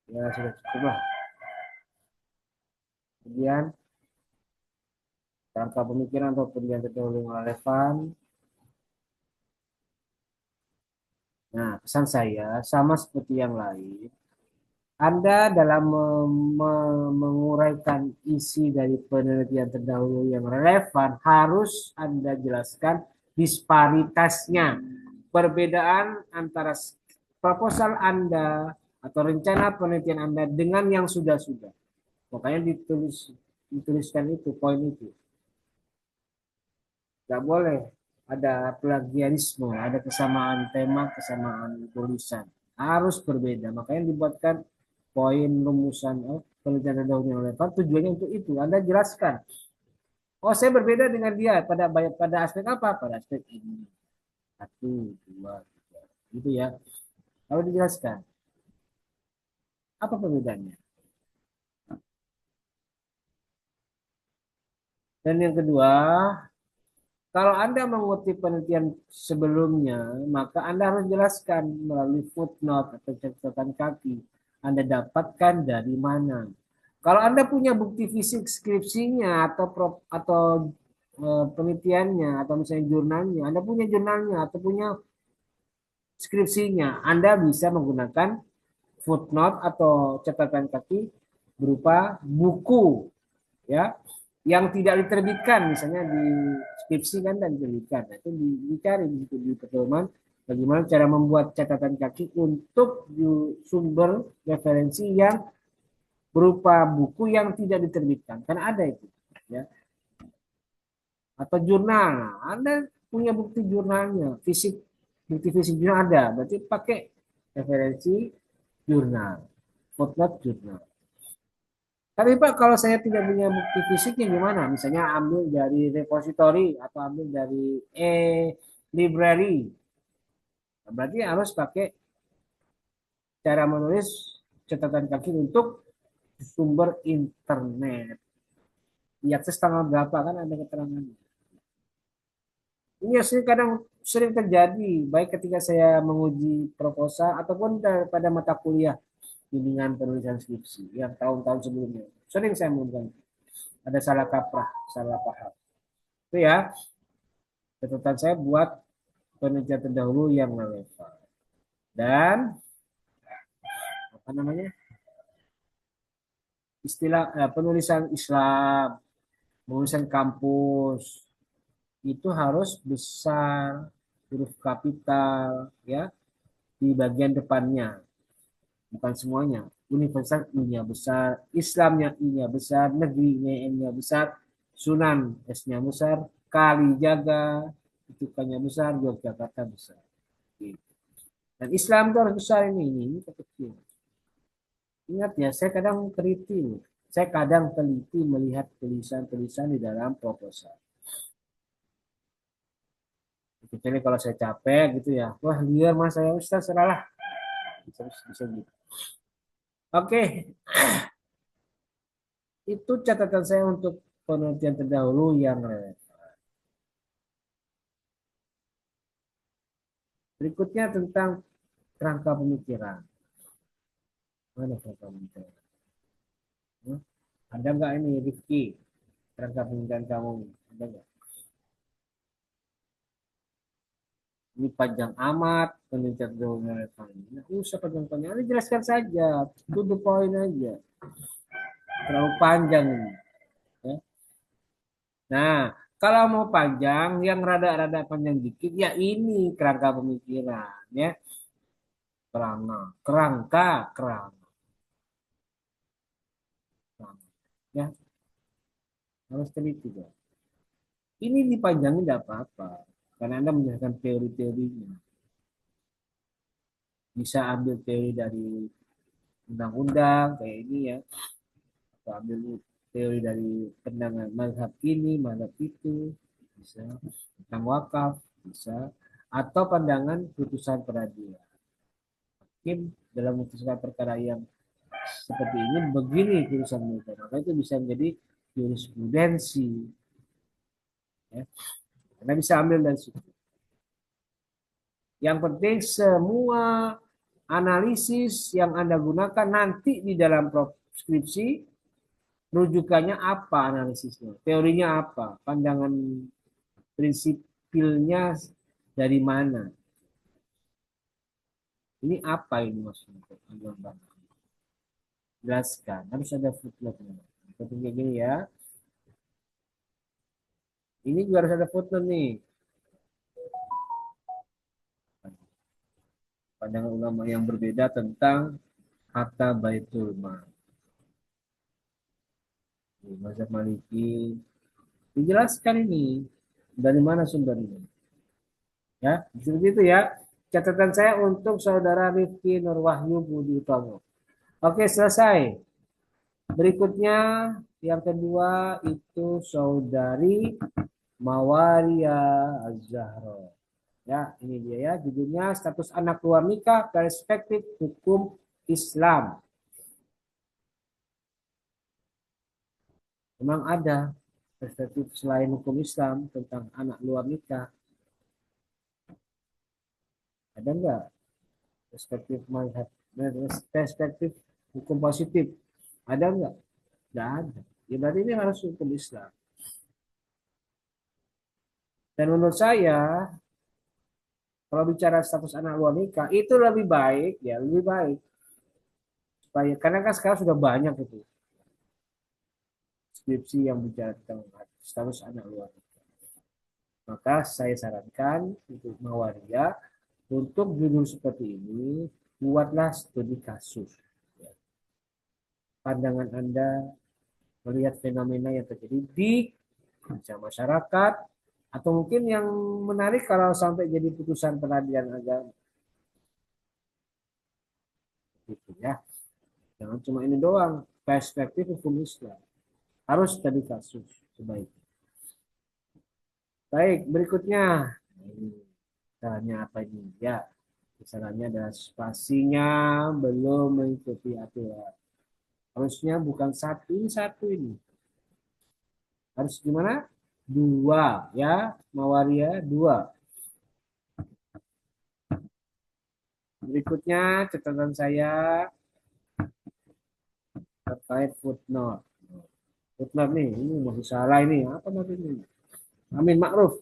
Ya sudah cukup lah. Kemudian rangka pemikiran atau yang terdahulu relevan. Nah, pesan saya sama seperti yang lain. Anda dalam menguraikan isi dari penelitian terdahulu yang relevan harus Anda jelaskan disparitasnya, perbedaan antara proposal Anda atau rencana penelitian Anda dengan yang sudah-sudah. Makanya dituliskan itu, poin itu. Nggak boleh ada plagiarisme, ada kesamaan tema, kesamaan tulisan. Harus berbeda. Makanya dibuatkan poin rumusan penelitian terdahulu yang relevan tujuannya untuk itu. Anda jelaskan. Oh, saya berbeda dengan dia pada aspek apa? Pada aspek ini. Satu, dua, tiga. Gitu ya. Lalu dijelaskan. Apa perbedaannya? Dan yang kedua, kalau Anda mengutip penelitian sebelumnya, maka Anda harus jelaskan melalui footnote atau catatan kaki. Anda dapatkan dari mana. Kalau Anda punya bukti fisik skripsinya atau penelitiannya atau misalnya jurnalnya, Anda punya jurnalnya atau punya skripsinya, Anda bisa menggunakan footnote atau catatan kaki berupa buku, ya, yang tidak diterbitkan, misalnya di skripsi kan dan diterbitkan. Nah, itu dicari di situ di pedoman bagaimana cara membuat catatan kaki untuk sumber referensi yang berupa buku yang tidak diterbitkan. Kan ada itu, ya. Atau jurnal. Nah, Anda punya bukti jurnalnya, bukti fisik jurnal ada, berarti pakai referensi jurnal, footnote jurnal. Tapi Pak, kalau saya tidak punya bukti fisiknya gimana? Misalnya ambil dari repository atau ambil dari e-library. Berarti harus pakai cara menulis catatan kaki untuk sumber internet. Diakses tanggal berapa kan ada keterangannya. Ini sering terjadi, baik ketika saya menguji proposal ataupun pada mata kuliah bimbingan penulisan skripsi yang tahun-tahun sebelumnya. Sering saya menemukan ada salah kaprah, salah paham. Itu ya, catatan saya buat penelitian terdahulu yang relevan. Dan apa namanya? Istilah penulisan Islam, penulisan kampus itu harus besar, huruf kapital ya di bagian depannya. Bukan semuanya. Universitas I-nya besar, Islamnya I-nya besar, negerinya N-nya besar, Sunan S-nya besar, Kalijaga itu K-nya besar, Yogyakarta besar. Gitu. Dan Islam itu harus besar ini kecil. Ingat ya, saya kadang teliti melihat tulisan-tulisan di dalam proposal. Kecuali kalau saya capek gitu ya, wah liar mas saya Ustaz, seralah. Bisa gitu. Oke, itu catatan saya untuk penelitian terdahulu yang relevan. Berikutnya tentang kerangka pemikiran. Mana kerangka pemikiran? Ada nggak ini Rifki? Kerangka pemikiran kamu ada nggak? Ini panjang amat penelitian terdahulu yang relevan. Nah, usah panjang-panjang. Ini jelaskan saja, to the point aja. Terlalu panjang ini. Ya. Nah, kalau mau panjang, yang rada-rada panjang dikit, ya ini kerangka pemikiran, ya. Kerangka. Ya, harus teliti ya. Ini dipanjangin tidak apa-apa, karena Anda menjelaskan teori-teorinya. Bisa ambil teori dari undang-undang kayak ini ya, atau ambil teori dari pandangan mazhab ini, mazhab itu, bisa tentang wakaf, bisa, atau pandangan putusan peradilan. Hakim dalam memutuskan perkara yang seperti ini begini putusan mereka, maka itu bisa menjadi jurisprudensi. Ya. Anda bisa ambil dari situ. Yang penting semua analisis yang Anda gunakan nanti di dalam skripsi, rujukannya apa analisisnya, teorinya apa, pandangan prinsipilnya dari mana. Ini apa ini maksudnya? Jelaskan, harus ada footnote-nya. Seperti kayak gini ya. Ini juga harus ada footnote nih. Pandangan ulama yang berbeda tentang harta baitul mal. Mazhab Maliki dijelaskan ini Dari mana sumbernya? Ya, seperti itu ya. Catatan saya untuk saudara Rifki Nurwahyu Budi Utomo. Oke, selesai. Berikutnya yang kedua itu saudari Mawaria Az-Zahra. Ya, ini dia ya. Judulnya status anak luar nikah perspektif hukum Islam. Memang ada perspektif selain hukum Islam tentang anak luar nikah. Ada enggak perspektif melihat perspektif hukum positif? Ada enggak? Enggak ada. Ya berarti ini harus hukum Islam. Dan menurut saya kalau bicara status anak luar nikah itu lebih baik ya, lebih baik supaya karena kan sekarang sudah banyak itu skripsi yang bicara tentang status anak luar nikah. Maka saya sarankan untuk Mawaria untuk judul seperti ini buatlah studi kasus. Pandangan Anda melihat fenomena yang terjadi di masyarakat atau mungkin yang menarik kalau sampai jadi putusan pengadilan agama gitu ya. Jangan cuma ini doang, perspektif hukum Islam. Harus tadi kasus sebaiknya. Baik, berikutnya. Caranya apa ini? Ya, misalnya ada spasinya belum mengikuti aturan. Harusnya bukan satu ini. Harus gimana? Dua, ya, Mawaria, dua. Berikutnya catatan saya terkait footnote. Footnote nih, ini masih salah ini. Apa namanya? Amin Ma'ruf.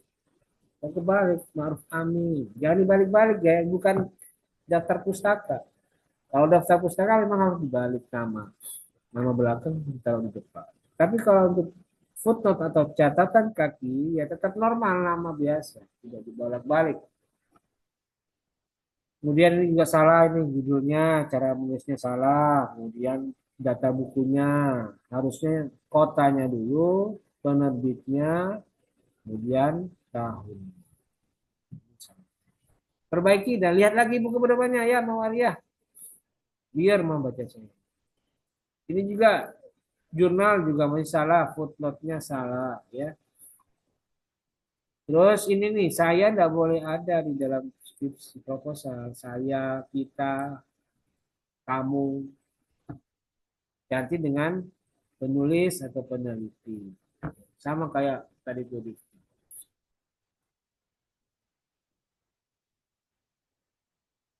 Kebalik, Ma'ruf Amin. Jangan dibalik-balik ya, bukan daftar pustaka. Kalau daftar pustaka memang harus dibalik nama. Nama belakang ditaruh di depan. Tapi kalau untuk footnote atau catatan kaki, ya tetap normal nama biasa. Tidak dibalik-balik. Kemudian ini juga salah ini judulnya, cara menulisnya salah. Kemudian data bukunya, harusnya kotanya dulu, penerbitnya, kemudian tahun. Perbaiki dan lihat lagi buku berdepannya ya Mawaria. Biar membaca saya. Ini juga jurnal juga masih salah, footnote-nya salah ya. Terus ini nih, saya tidak boleh ada di dalam skripsi proposal. Saya, kita, kamu. Ganti dengan penulis atau peneliti. Sama kayak tadi tuh.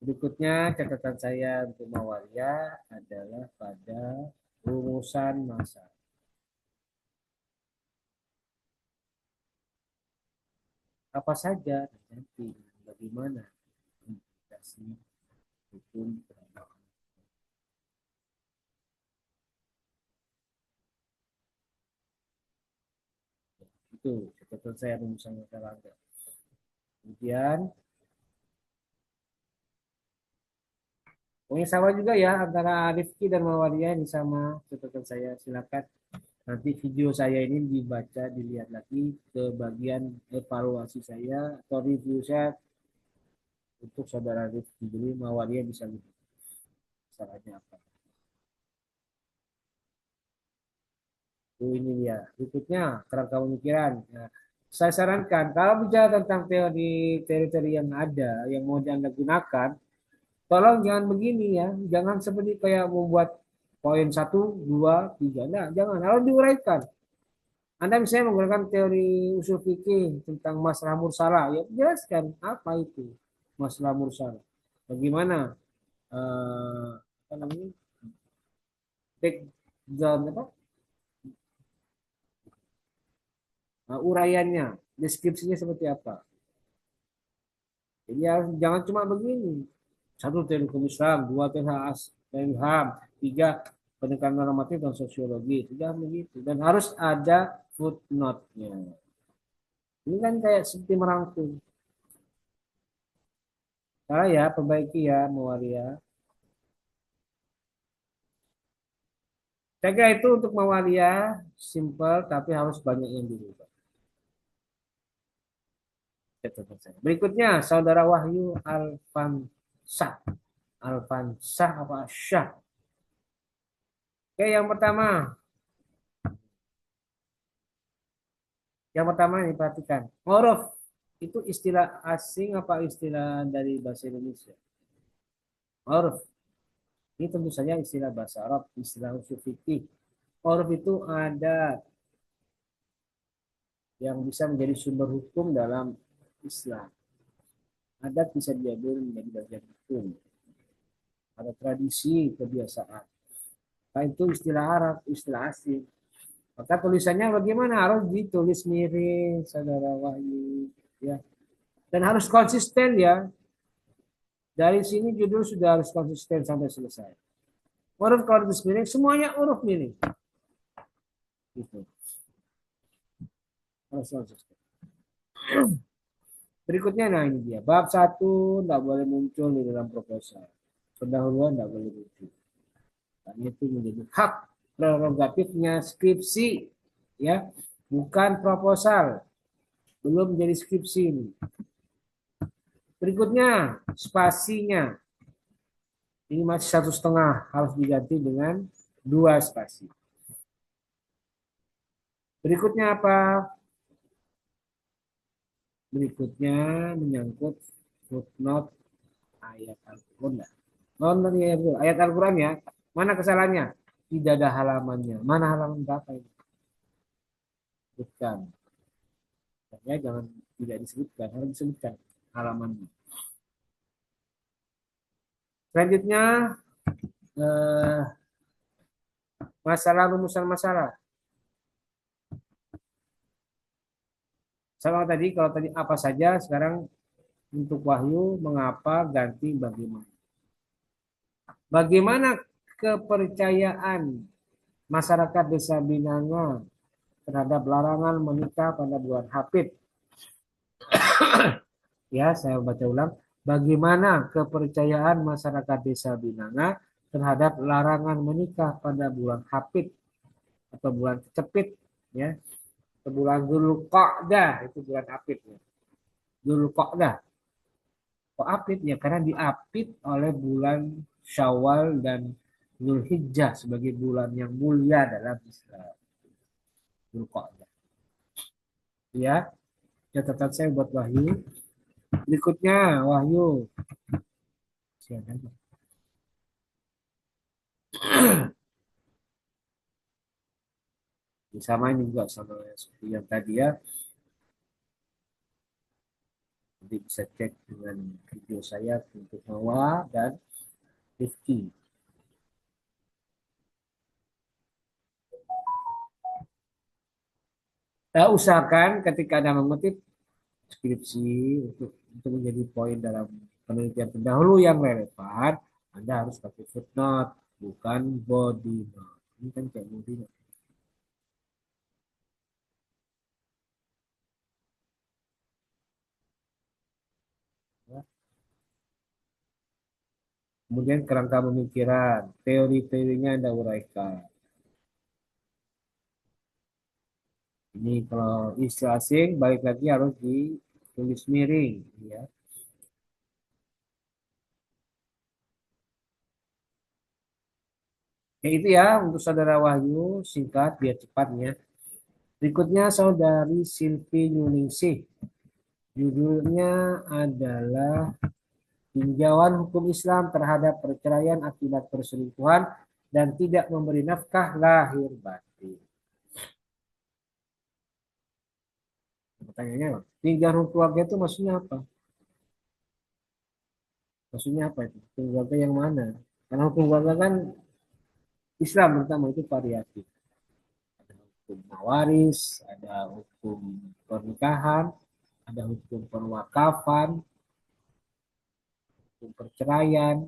Berikutnya catatan saya untuk Mawaria adalah pada rumusan masa. Apa saja nanti bagaimana implikasi hukum terhadap itu catatan saya rumusan masa. Kemudian pokoknya sama juga ya antara Rifki dan Mawaria ini sama catatan saya. Silakan nanti video saya ini dibaca, dilihat lagi ke bagian evaluasi saya atau review saya untuk saudara Rifki. Jadi Mawaria bisa lihat salahnya apa. Ini dia. Berikutnya kerangka pemikiran. Nah, saya sarankan kalau bicara tentang teori-teori yang ada yang mau Anda gunakan, tolong jangan begini ya, jangan seperti kayak membuat poin 1, 2, 3. Nah, jangan, harus diuraikan. Anda misalnya menggunakan teori usul fikih tentang masalah mursalah, ya jelaskan apa itu masalah mursalah. Bagaimana apa namanya? Background apa? Uraiannya, deskripsinya seperti apa. Jadi harus jangan cuma begini. 1 teori hukum Islam, 2 teori HAM, 3 pendekatan normatif dan sosiologi. Tidak begitu. Dan harus ada footnote-nya. Ini kan kayak seperti merangkum. Salah ya, perbaiki ya, Mawaria. Saya kira itu untuk Mawaria, simple tapi harus banyak yang dirubah. Berikutnya saudara Wahyu Alfansah. Alfansah apa Syah? Oke, yang pertama. Yang pertama ini perhatikan. Huruf itu istilah asing apa istilah dari bahasa Indonesia? Huruf. Ini tentu saja istilah bahasa Arab, istilah usul fikih. Huruf itu ada yang bisa menjadi sumber hukum dalam Islam. Adat bisa diambil menjadi bagian hukum. Ada tradisi, kebiasaan. Nah, itu istilah Arab, istilah asing. Maka tulisannya bagaimana? Harus ditulis miring, saudara Wahyu. Ya. Dan harus konsisten ya. Dari sini judul sudah harus konsisten sampai selesai. Huruf kalau ditulis miring, semuanya huruf miring. Gitu. Harus konsisten. Berikutnya, nah ini dia. Bab 1 tidak boleh muncul di dalam proposal. Pendahuluan tidak boleh muncul. Dan itu menjadi hak prerogatifnya skripsi. Ya, bukan proposal. Belum menjadi skripsi ini. Berikutnya, spasinya. Ini masih 1,5. Harus diganti dengan 2 spasi. Berikutnya apa? Berikutnya menyangkut footnote ayat Al-Quran. Ayat Al-Quran ya. Mana kesalahannya? Tidak ada halamannya. Mana halaman berapa ini? Bukan. Ya, jangan tidak disebutkan. Harus disebutkan halamannya. Selanjutnya masalah rumusan masalah. Sama tadi, kalau tadi apa saja, sekarang untuk Wahyu mengapa ganti bagaimana. Bagaimana kepercayaan masyarakat Desa Binanga terhadap larangan menikah pada bulan Hafid? Ya, saya baca ulang. Bagaimana kepercayaan masyarakat Desa Binanga terhadap larangan menikah pada bulan Hafid atau bulan Cepit, ya? Bulan Dzulqa'dah, itu bulan Hafid. Ya. Dzulqa'dah. Kok Hafid ya? Karena diapit oleh bulan Syawal dan Zulhijjah sebagai bulan yang mulia dalam Islam. Dzulqa'dah. Ya, catatan saya buat Wahyu. Berikutnya Wahyu. Siapa? Sama ini juga sama seperti yang tadi ya. Jadi bisa cek dengan video saya untuk Hawa dan Rifki. Usahakan ketika Anda mengutip skripsi untuk menjadi poin dalam penelitian pendahulu yang relevan, Anda harus pakai footnote, bukan body note. Ini kan kayak body note. Kemudian kerangka pemikiran, teori-teorinya Anda uraikan. Ini kalau istilah asing, balik lagi harus ditulis miring. Ya. Ya itu ya untuk saudara Wahyu, singkat biar cepatnya. Berikutnya saudari Silvi Yuningsih. Judulnya adalah tinjauan hukum Islam terhadap perceraian akibat perselingkuhan dan tidak memberi nafkah lahir batin. Pertanyaannya, tinjauan hukum keluarga itu maksudnya apa? Maksudnya apa itu? Hukum keluarga yang mana? Karena hukum keluarga kan Islam pertama itu variatif. Ada hukum mawaris, ada hukum pernikahan, ada hukum perwakafan, hukum perceraian.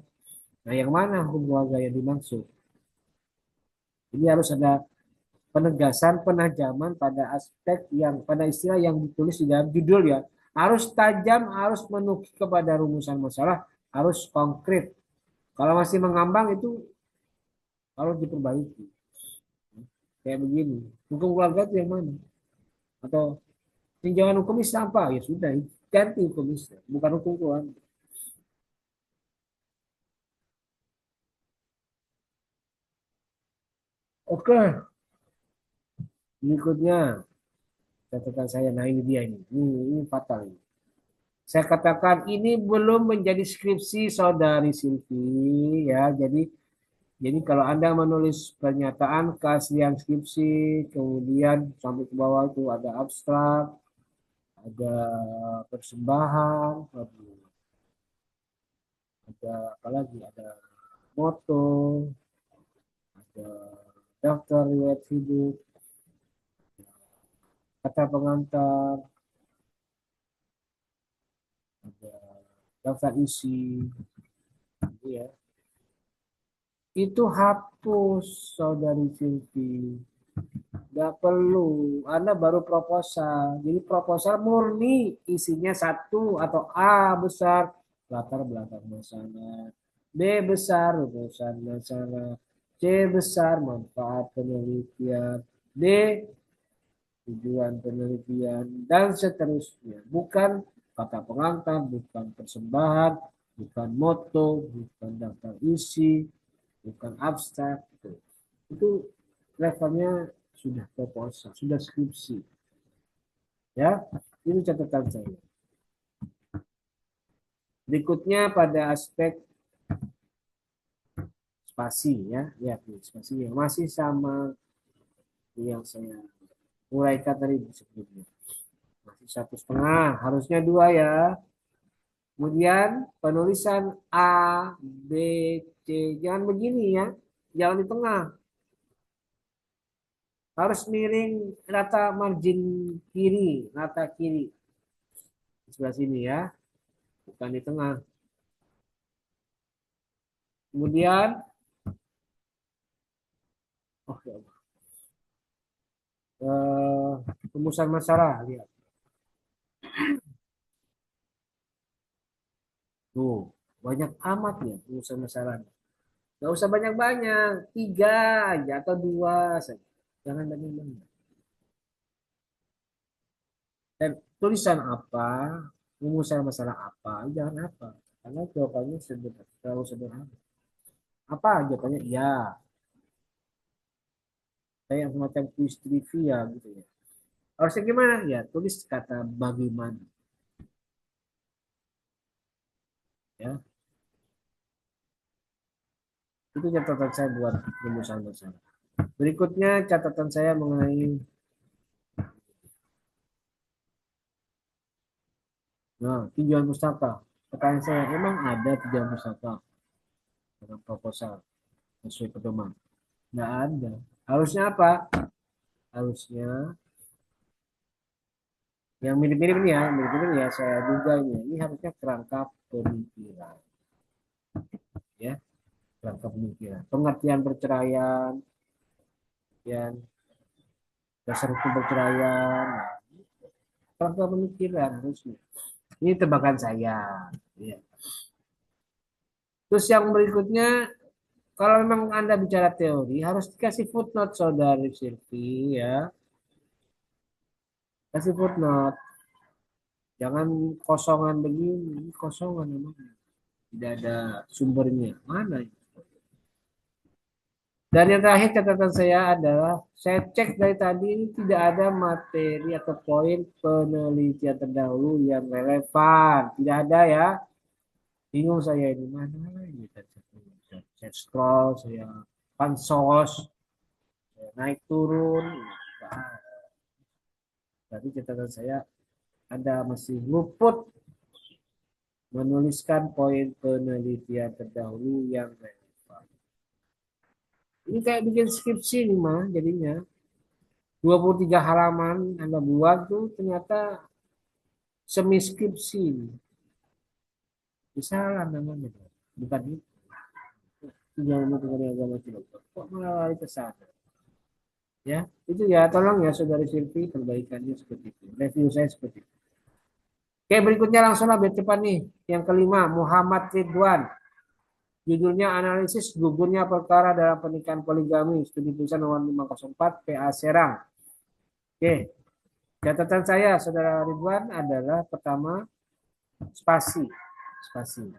Nah, yang mana hukum keluarga yang dimaksud? Ini harus ada penegasan, penajaman pada aspek yang, pada istilah yang ditulis di dalam judul ya. Harus tajam, harus menukik kepada rumusan masalah, harus konkret. Kalau masih mengambang itu harus diperbaiki. Kayak begini. Hukum keluarga itu yang mana? Atau tinjauan hukum Islam apa? Ya sudah, ganti hukum Islam, bukan hukum Tuhan. Oke, berikutnya catatan saya. Nah ini dia ini fatal ini. Saya katakan ini belum menjadi skripsi saudari Silvi ya. Jadi kalau Anda menulis pernyataan keaslian skripsi, kemudian sampai ke bawah itu ada abstrak, ada persembahan, ada apa lagi? Ada moto, ada daftar riwayat hidup, kata pengantar, ada daftar isi, ya. Itu hapus saudari Silvi. Nggak perlu, Anda baru proposal. Jadi proposal murni isinya satu atau A besar latar belakang masalah, B besar rumusan masalah, C besar manfaat penelitian, D tujuan penelitian dan seterusnya. Bukan kata pengantar, bukan persembahan, bukan moto, bukan daftar isi, bukan abstrak. Itu levelnya sudah proposal, sudah skripsi. Ya, ini catatan saya. Berikutnya pada aspek spasi ya, spasi yang masih sama yang saya uraikan tadi sebelumnya. Masih 1,5, harusnya 2 ya. Kemudian penulisan A, B, C, jangan begini ya, jangan di tengah. Harus miring rata margin kiri, rata kiri. Di sebelah sini ya, bukan di tengah. Kemudian, rumusan masalah, lihat. Tuh, banyak amat ya rumusan masalahnya. Gak usah banyak-banyak, 3 aja atau 2 saja. Jangan banyak-banyak. Dan tulisan apa, rumusan masalah apa, jangan apa. Karena jawabannya terlalu sederhana. Apa jawabannya? Iya. Kayak semacam quiz trivia gitu ya. Harusnya gimana? Ya, tulis kata bagaimana. Ya. Itu catatan saya buat rumusan masalah. Berikutnya catatan saya mengenai tujuan pustaka. Pertanyaan saya, emang ada tujuan pustaka dalam proposal sesuai pedoman? Nggak ada. Harusnya apa? Harusnya yang mirip-mirip nih ya, mirip-mirip ya saya duga ini harusnya kerangka pemikiran. Ya, kerangka pemikiran. Pengertian perceraian, yang dasar hukum perceraian, kerangka pemikiran harusnya. Ini tebakan saya. Ya. Terus yang berikutnya, kalau memang Anda bicara teori, harus dikasih footnote saudari Silvi ya. Kasih footnote. Jangan kosongan begini, kosongan memang. Tidak ada sumbernya. Mana itu? Dan yang terakhir catatan saya adalah, saya cek dari tadi ini tidak ada materi atau poin penelitian terdahulu yang relevan. Tidak ada ya. Bingung saya ini mana ini. Saya scroll, saya pansos, saya naik turun. Tapi catatan saya Anda masih luput menuliskan poin penelitian terdahulu yang relevan. Ini kayak bikin skripsi nih mah jadinya. 23 halaman Anda buat tuh ternyata semi skripsi. Salah namanya. Bukan itu. Yang mengenai agama tidak. Kok malah lari ke sana? Ya, itu ya tolong ya saudari Silvi perbaikannya seperti itu. Review saya seperti itu. Oke, berikutnya langsung lah biar cepat nih. Yang kelima, Muhammad Ridwan. Judulnya analisis gugurnya perkara dalam pernikahan poligami. Studi tulisan nomor 504 PA Serang. Oke. Catatan saya, Saudara Ridwan adalah pertama, spasi, spasi.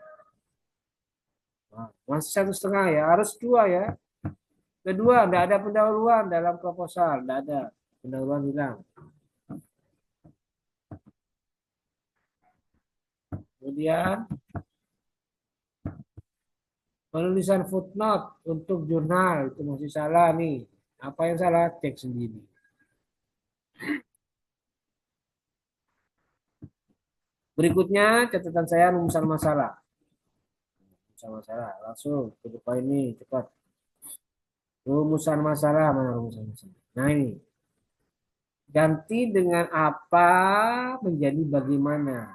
Nah, masih 1,5 ya, harus 2 ya. Kedua, tidak ada pendahuluan dalam proposal, tidak ada pendahuluan, hilang. Kemudian penulisan footnote untuk jurnal itu masih salah nih. Apa yang salah? Cek sendiri. Berikutnya catatan saya rumusan masalah. Rumusan masalah. Langsung ke depan ini cepat. Rumusan masalah, mana rumusan masalah? Nah ini. Ganti dengan apa menjadi bagaimana.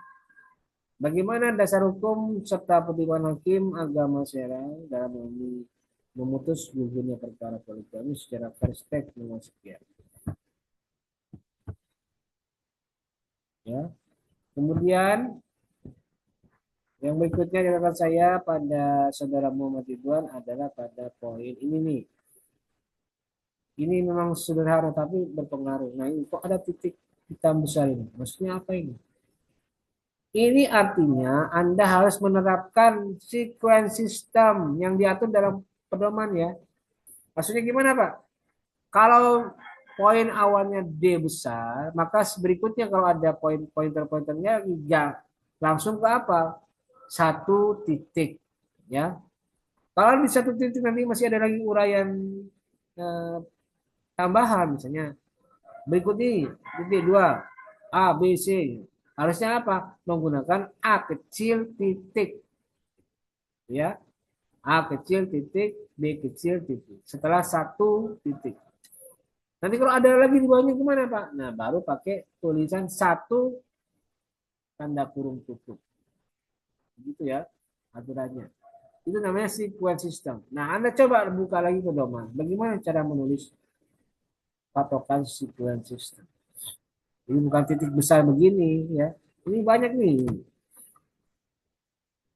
Bagaimana dasar hukum serta pertimbangan hakim agama syariah dalam memutus gugurnya perkara poligami secara perspektif nomor sekian. Ya. Kemudian yang berikutnya catatan saya pada saudara Muhammad Ridwan adalah pada poin ini nih. Ini memang sederhana tapi berpengaruh. Nah ini kok ada titik hitam besar ini? Maksudnya apa ini? Ini artinya Anda harus menerapkan sequence system yang diatur dalam pedoman ya. Maksudnya gimana Pak? Kalau poin awalnya D besar, maka berikutnya kalau ada pointer-pointernya ya langsung ke apa? 1 titik ya. Kalau di 1 titik nanti masih ada lagi uraian eh, tambahan misalnya. Berikut ini titik 2 A B C. Harusnya apa? Menggunakan A kecil titik. Ya. A kecil titik, B kecil titik. Setelah 1 titik. Nanti kalau ada lagi di bawahnya gimana Pak? Nah baru pakai tulisan 1 tanda kurung tutup. Begitu ya aturannya. Itu namanya sequence system. Nah Anda coba buka lagi pedoman. Bagaimana cara menulis patokan sequence system? Ini bukan titik besar begini ya. Ini banyak nih.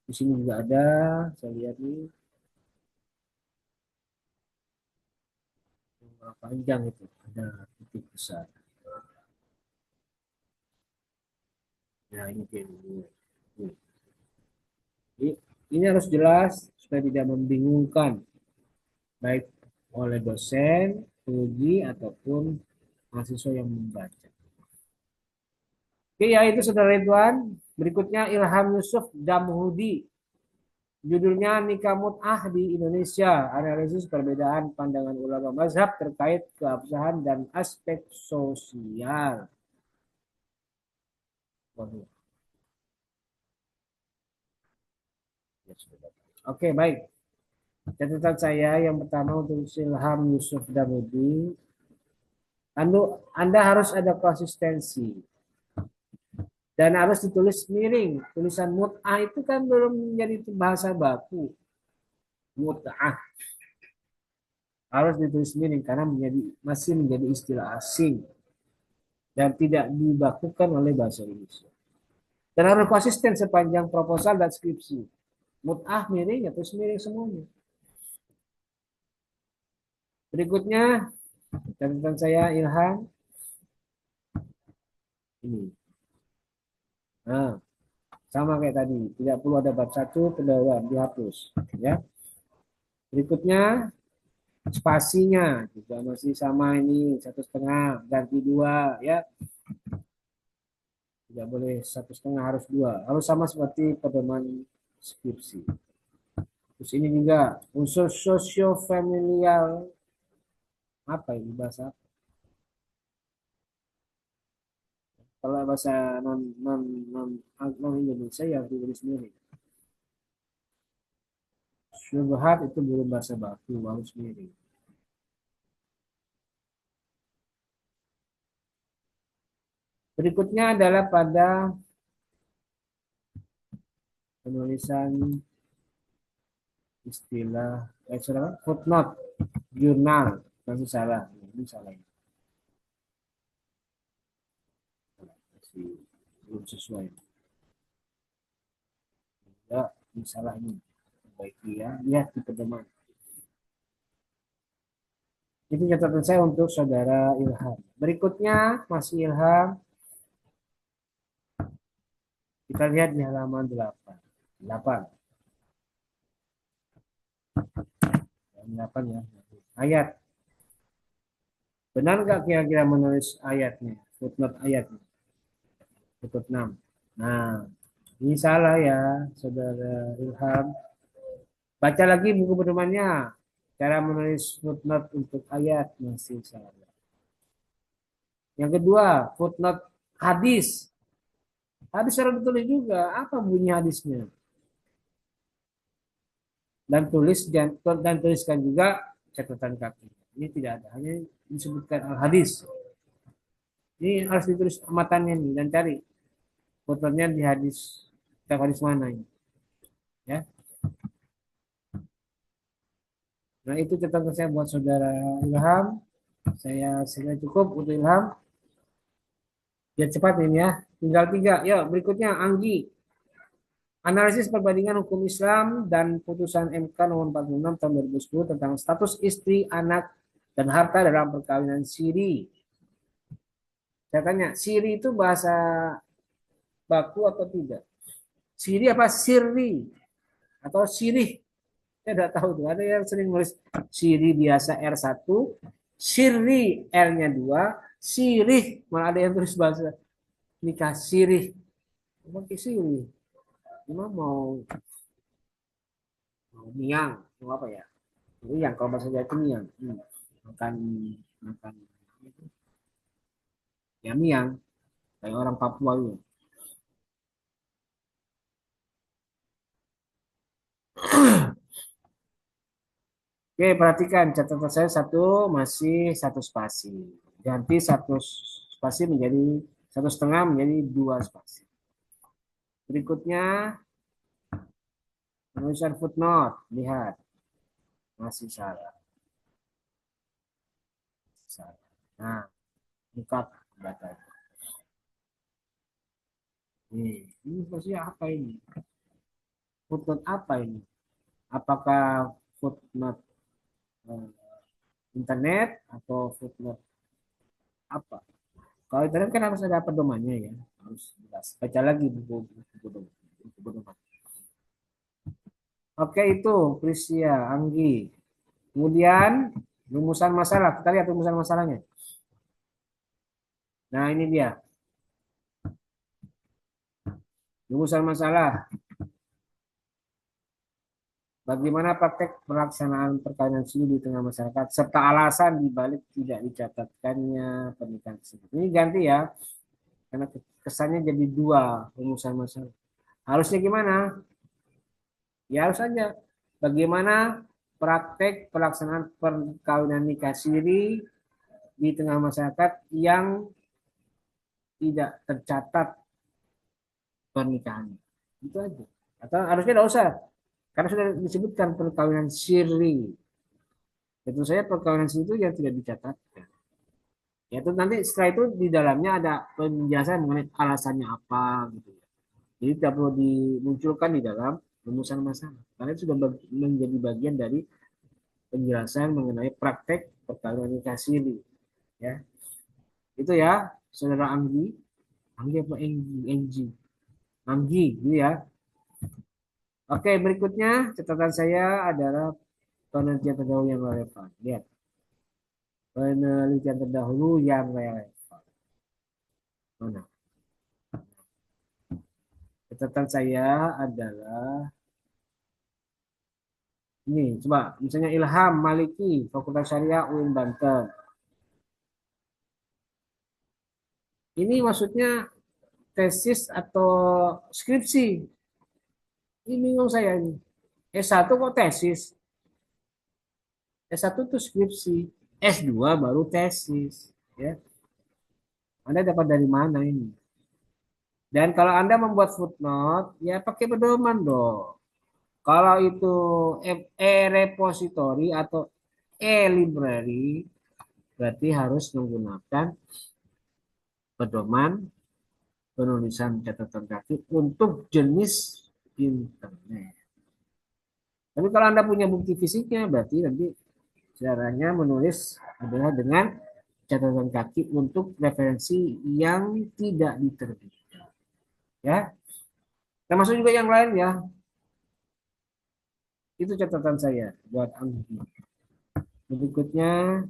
Di sini juga ada, saya lihat nih. Panjang itu, ada titik besar. Nah, ini kayak gini. Ini harus jelas supaya tidak membingungkan baik oleh dosen, penguji ataupun mahasiswa yang membaca. Oke ya itu saudara Ridwan. Berikutnya Ilham Yusuf Damhudi. Judulnya Nikah Mut'ah di Indonesia. Analisis perbedaan pandangan ulama mazhab terkait keabsahan dan aspek sosial. Oke baik. Catatan saya yang pertama untuk Ilham Yusuf Damhudi. Anda harus ada konsistensi. Dan harus ditulis miring. Tulisan mut'ah itu kan belum menjadi bahasa baku. Mut'ah. Harus ditulis miring karena masih menjadi istilah asing. Dan tidak dibakukan oleh bahasa Indonesia. Dan harus konsisten sepanjang proposal dan skripsi. Mut'ah miring ya terus miring semuanya. Berikutnya, catatan saya Ilham. Ini. Nah, sama kayak tadi, tidak perlu ada bab 1 pendahuluan, dihapus, ya. Berikutnya spasinya juga masih sama ini 1,5 ganti 2 ya. Tidak boleh 1,5 harus 2, harus sama seperti pedoman skripsi. Terus ini juga unsur sosio-familial apa ini bahasa? Kalau bahasa non Indonesia ya ditulis sendiri. Syubhat itu belum bahasa baku, harus sendiri. Berikutnya adalah pada penulisan istilah footnote jurnal masih salah, ini salah. Masih belum sesuai. Ya, ini salah ini. Baik ya, lihat di pedoman. Itu catatan saya untuk saudara Ilham. Berikutnya masih Ilham. Kita lihat di halaman 8. 8. 8 ya. Ayat. Benar nggak kira-kira menulis ayatnya? Footnote ayatnya. Footnote 6. Nah, ini salah ya, Saudara Ilham. Baca lagi buku pedomannya. Cara menulis footnote untuk ayat masih salah. Yang kedua, footnote hadis. Hadis harus ditulis juga. Apa bunyi hadisnya? Dan tuliskan juga catatan kaki. Ini tidak ada, hanya disebutkan al hadis. Ini harus ditulis matannya nih dan cari footnote-nya di hadis. Kitab hadis mana ini? Ya. Nah, itu catatan saya buat Saudara Ilham. Saya cukup untuk Ilham. Biar cepat ini ya. Tinggal 3. Yuk, berikutnya Anggi. Analisis perbandingan hukum Islam dan putusan MK nomor 46 tahun 2010 tentang status istri, anak, dan harta dalam perkawinan siri. Saya tanya, siri itu bahasa baku atau tidak? Siri apa siri? Atau sirih? Saya tidak tahu tuh. Ada yang sering nulis siri biasa R1, siri R-nya 2, sirih. Malah ada yang tulis bahasa nikah sirih. Pakai sirih. Cuma mau miang, mau apa ya? Miang, kalau bahasa Jawa itu miang. Makan ya miang, kayak orang Papua itu. Oke, perhatikan catatan saya masih satu spasi. Ganti satu spasi menjadi 1,5 menjadi 2 spasi. Berikutnya penulisan footnote, lihat masih salah. Nah, buka data. Ini spasi apa ini? Footnote apa ini? Apakah footnote internet atau footnote apa? Kalau internet kan harus ada pedomannya ya, harus jelas. Baca lagi buku pedoman. Oke, itu Prisia, Anggi. Kemudian rumusan masalah. Kita lihat rumusan masalahnya. Nah, ini dia. Rumusan masalah. Bagaimana praktek pelaksanaan perkawinan siri di tengah masyarakat serta alasan dibalik tidak dicatatkannya pernikahan tersebut. Ini ganti ya, karena kesannya jadi 2 rumusan masalah. Harusnya gimana? Ya harus saja. Bagaimana praktek pelaksanaan perkawinan nikah siri di tengah masyarakat yang tidak tercatat pernikahannya. Itu aja. Atau harusnya tidak usah. Karena sudah disebutkan perkawinan siri. Tentu saja perkawinan siri itu yang tidak dicatatkan. Ya itu nanti setelah itu di dalamnya ada penjelasan mengenai alasannya apa gitu. Jadi tidak perlu dimunculkan di dalam rumusan masalah. Karena itu sudah menjadi bagian dari penjelasan mengenai praktek perkawinan nikah siri. Ya. Itu ya, Saudara Anggi. Anggi apa Enggi? Anggi, gitu ya. Oke, berikutnya catatan saya adalah penelitian terdahulu yang relevan. Lihat. Penelitian terdahulu yang relevan. Mana? Catatan saya adalah ini, coba misalnya Ilham Maliki, Fakultas Syariah UIN Banten. Ini maksudnya tesis atau skripsi? Ini bingung saya ini. S1 kok tesis? S1 itu skripsi, S2 baru tesis, ya. Anda dapat dari mana ini? Dan kalau Anda membuat footnote, ya pakai pedoman dong. Kalau itu e-repository atau e-library, berarti harus menggunakan pedoman penulisan catatan kaki untuk jenis internet. Tapi kalau Anda punya bukti fisiknya, berarti nanti caranya menulis adalah dengan catatan kaki untuk referensi yang tidak diterbitkan. Ya. Termasuk juga yang lain ya. Itu catatan saya buat Anggi. Berikutnya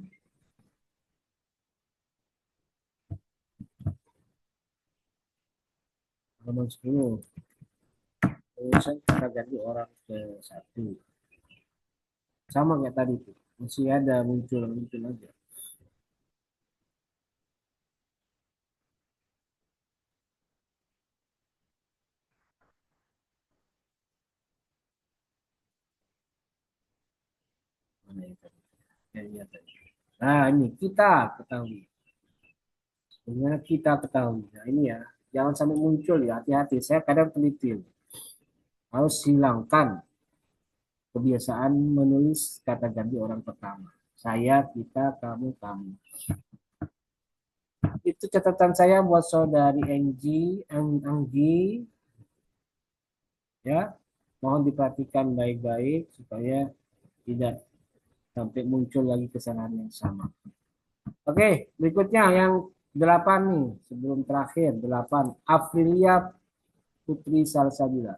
halaman 10. Tulisan kita ganti orang ke satu. Sama kayak tadi tuh. Masih ada muncul aja. Mana yang tadi? Yang ini tadi. Nah, ini kita ketahui. Sebenarnya kita ketahui. Nah, ini ya. Jangan sampai muncul ya. Hati-hati. Saya kadang teliti. Harus hilangkan kebiasaan menulis kata ganti orang pertama. Saya, kita, kamu, kamu. Itu catatan saya buat saudari Anggi. Ya, mohon diperhatikan baik-baik supaya tidak sampai muncul lagi kesalahan yang sama. Oke, berikutnya yang 8 nih, sebelum terakhir 8. Afrilia Putri Salsabila.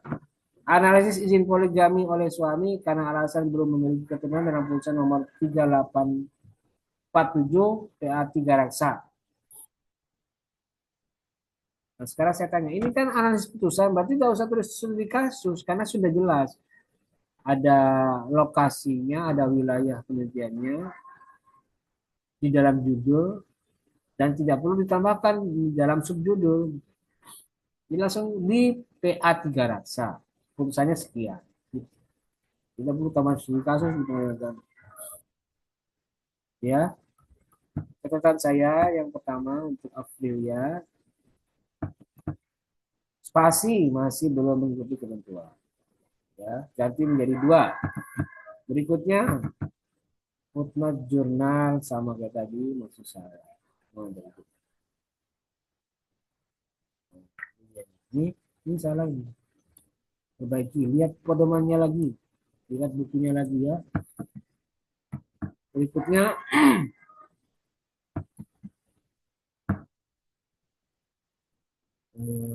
Analisis izin poligami oleh suami karena alasan belum memiliki keturunan dalam putusan nomor 3847 PA 3 Raksa. Nah, sekarang saya tanya, ini kan analisis putusan, berarti tidak usah terus studi kasus karena sudah jelas. Ada lokasinya, ada wilayah penelitiannya di dalam judul dan tidak perlu ditambahkan di dalam subjudul. Ini langsung di PA 3 Raksa. Putusannya sekian. Tidak perlu tambah studi kasus. Ya, catatan saya yang pertama untuk Afrilia, spasi masih belum mengikuti ketentuan. Ya, ganti menjadi 2. Berikutnya footnote jurnal sama kayak tadi maksud saya. Ini salah ini. Perbaiki, lihat pedomannya lagi, lihat bukunya lagi ya. Berikutnya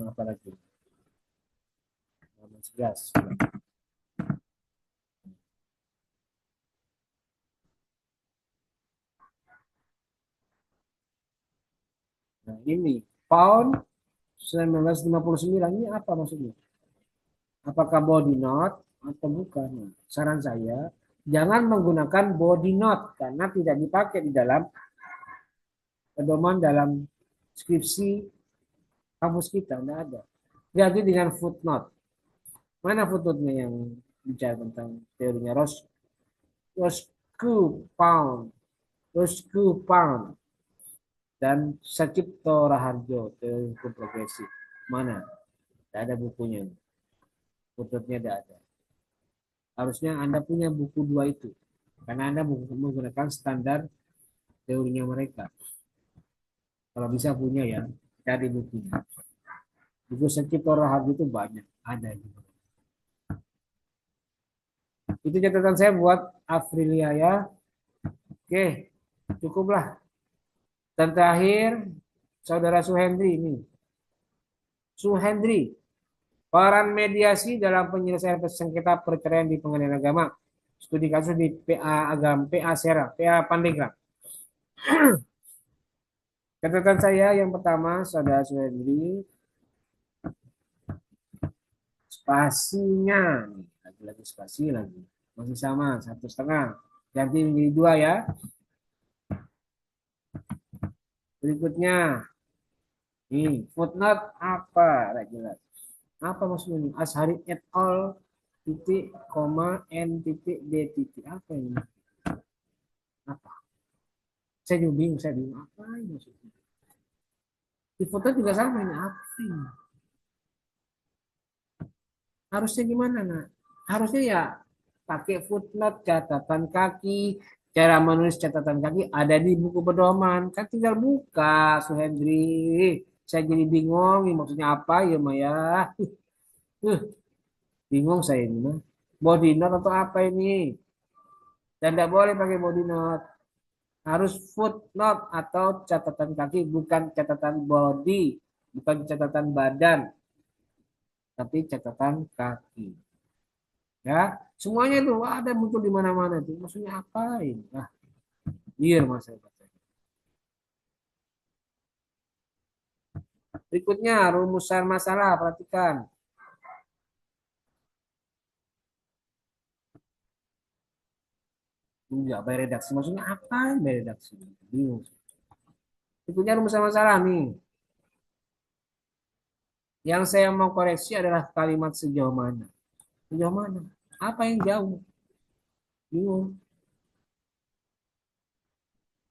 apa lagi? 11. Nah, ini pound 1959 ini apa maksudnya? Apakah body note atau bukan? Nah, saran saya jangan menggunakan body note karena tidak dipakai di dalam pedoman dalam skripsi kampus kita, tidak ada. Ganti dengan footnote. Mana footnote-nya yang bicara tentang teorinya Roscoe Pound dan Sacipto Raharjo teori hukum progresif. Mana? Tidak ada bukunya. Footnote-nya tidak ada. Harusnya Anda punya buku 2 itu. Karena Anda menggunakan standar teorinya mereka. Kalau bisa punya ya, cari bukunya. Buku Sacipto Raharjo itu banyak. Ada juga. Itu catatan saya buat Afrilia ya. Oke, cukuplah. Dan terakhir, Saudara Suhendri ini. Suhendri, peran mediasi dalam penyelesaian sengketa perceraian di pengadilan agama. Studi kasus di PA Agama, PA Sera, PA Pandeglang. Catatan saya yang pertama, Saudara Suhendri, spasinya, lagi spasi lagi, masih sama 1,5, ganti menjadi 2 ya. Berikutnya, ini footnote apa? Tidak jelas. Apa maksudnya ini? Ashari et al. Titik, koma, n titik, d titik. Apa ini? Apa? Saya juga bingung. Apa ini maksudnya? Di foto juga sama ini. Apa ini? Harusnya gimana, nak? Harusnya ya pakai footnote, catatan kaki, cara menulis catatan kaki ada di buku pedoman. Kan tinggal buka, Suhendri. Saya jadi bingung, ini maksudnya apa ya, Maya? Bingung saya ini mah. Body note atau apa ini? Dan tidak boleh pakai body note. Harus footnote atau catatan kaki, bukan catatan body, bukan catatan badan. tapi catatan kaki. Ya, semuanya itu ada muncul di mana-mana itu. Maksudnya apain? Nah, biar Mas saya baca. Berikutnya rumusan masalah, perhatikan. Enggak by redaksi, maksudnya apa by redaksi? Bingung. Berikutnya rumusan masalah nih. Yang saya mau koreksi adalah kalimat sejauh mana. Sejauh mana? Apa yang jauh? Bingung.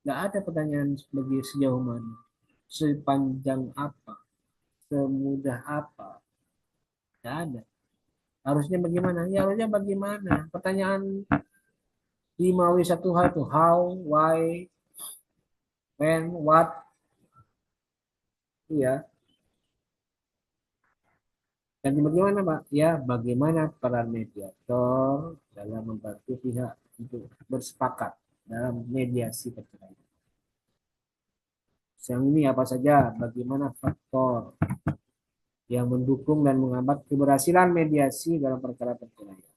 Nggak ada pertanyaan sebagai sejauh mana. Sepanjang apa? Semudah apa? Nggak ada. Harusnya bagaimana? Ya harusnya bagaimana? Pertanyaan 5W1H itu how, why, when, what. Iya. Dan bagaimana Pak? Ya bagaimana peran mediator dalam membantu pihak untuk bersepakat dalam mediasi perceraian. Yang ini apa saja? Bagaimana faktor yang mendukung dan menghambat keberhasilan mediasi dalam perkara perceraian.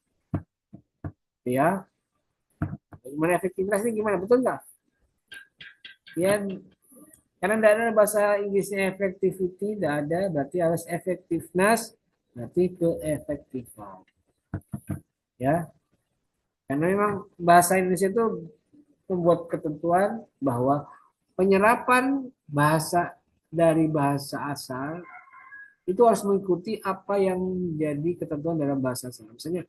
Ya, bagaimana efektivitasnya gimana? Betul nggak? Ya, karena tidak ada bahasa Inggrisnya effectivity, tidak ada, berarti harus effectiveness, berarti keefektifan. Ya, karena memang bahasa Indonesia itu membuat ketentuan bahwa penyerapan bahasa dari bahasa asal itu harus mengikuti apa yang menjadi ketentuan dalam bahasa asal. Misalnya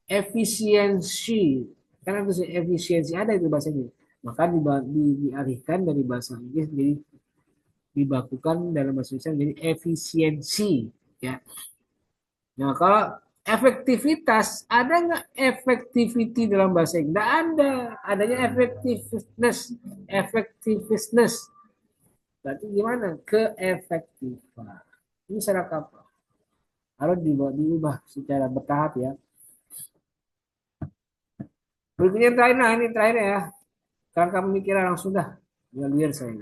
efisiensi, karena itu efisiensi ada itu bahasa Inggris, maka dialihkan dari bahasa Inggris jadi dibakukan dalam bahasa Indonesia menjadi efisiensi. Ya. Nah kalau efektivitas, ada nggak effectivity dalam bahasa Inggris? Nggak ada, adanya effectiveness. Berarti gimana? Keefektifan. Ini syarat apa? Harus diubah secara bertahap ya. Berikutnya terakhir, nah ini terakhir ya. Kerangka pemikiran langsung dah. Biar saya.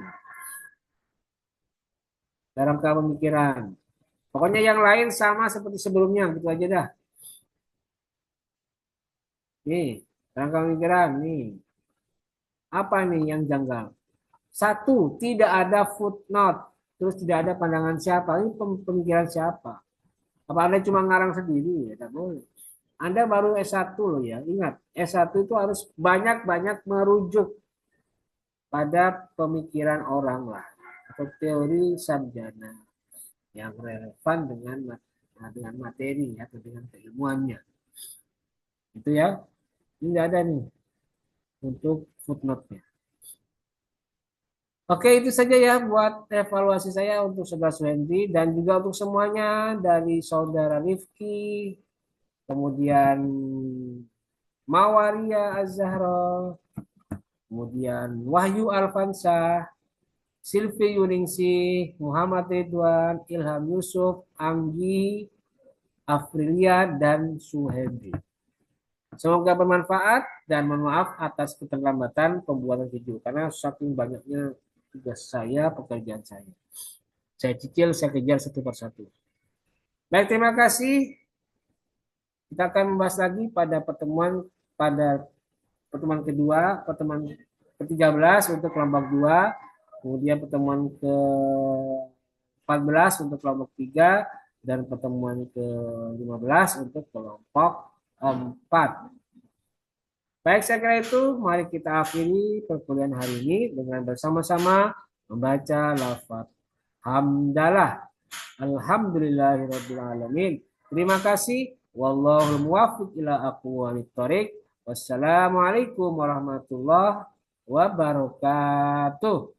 Kerangka pemikiran. Pokoknya yang lain sama seperti sebelumnya, gitu aja dah. Nih, kerangka pemikiran nih. Apa nih yang janggal? Satu, tidak ada footnote. Terus tidak ada pandangan siapa. Ini pemikiran siapa? Apa Anda cuma ngarang sendiri? Ya, tak boleh. Anda baru S1 loh ya. Ingat, S1 itu harus banyak-banyak merujuk pada pemikiran orang lah. Atau teori sarjana yang relevan dengan materi atau dengan keilmuannya. Itu ya. Ini tidak ada nih untuk footnote-nya. Oke, itu saja ya buat evaluasi saya untuk saudara Suhendi dan juga untuk semuanya dari saudara Rifki, kemudian Mawaria Az-Zahra, kemudian Wahyu Alfansa, Silvi Yuningsih, Muhammad Ridwan, Ilham Yusuf, Anggi, Afrilia, dan Suhendi. Semoga bermanfaat dan mohon maaf atas keterlambatan pembuatan video karena saking banyaknya tugas saya, pekerjaan saya. Saya cicil, saya kejar satu persatu. Baik, terima kasih. Kita akan membahas lagi pada pertemuan kedua, pertemuan ke-13 untuk kelompok 2, kemudian pertemuan ke-14 untuk kelompok 3, dan pertemuan ke-15 untuk kelompok 4. Baik, saya kira itu. Mari kita akhiri perkuliahan hari ini dengan bersama-sama membaca lafaz hamdalah. Alhamdulillahirabbil alamin. Terima kasih. Wallahul muwaffiq ila aqwamit thoriq. Wassalamualaikum warahmatullahi wabarakatuh.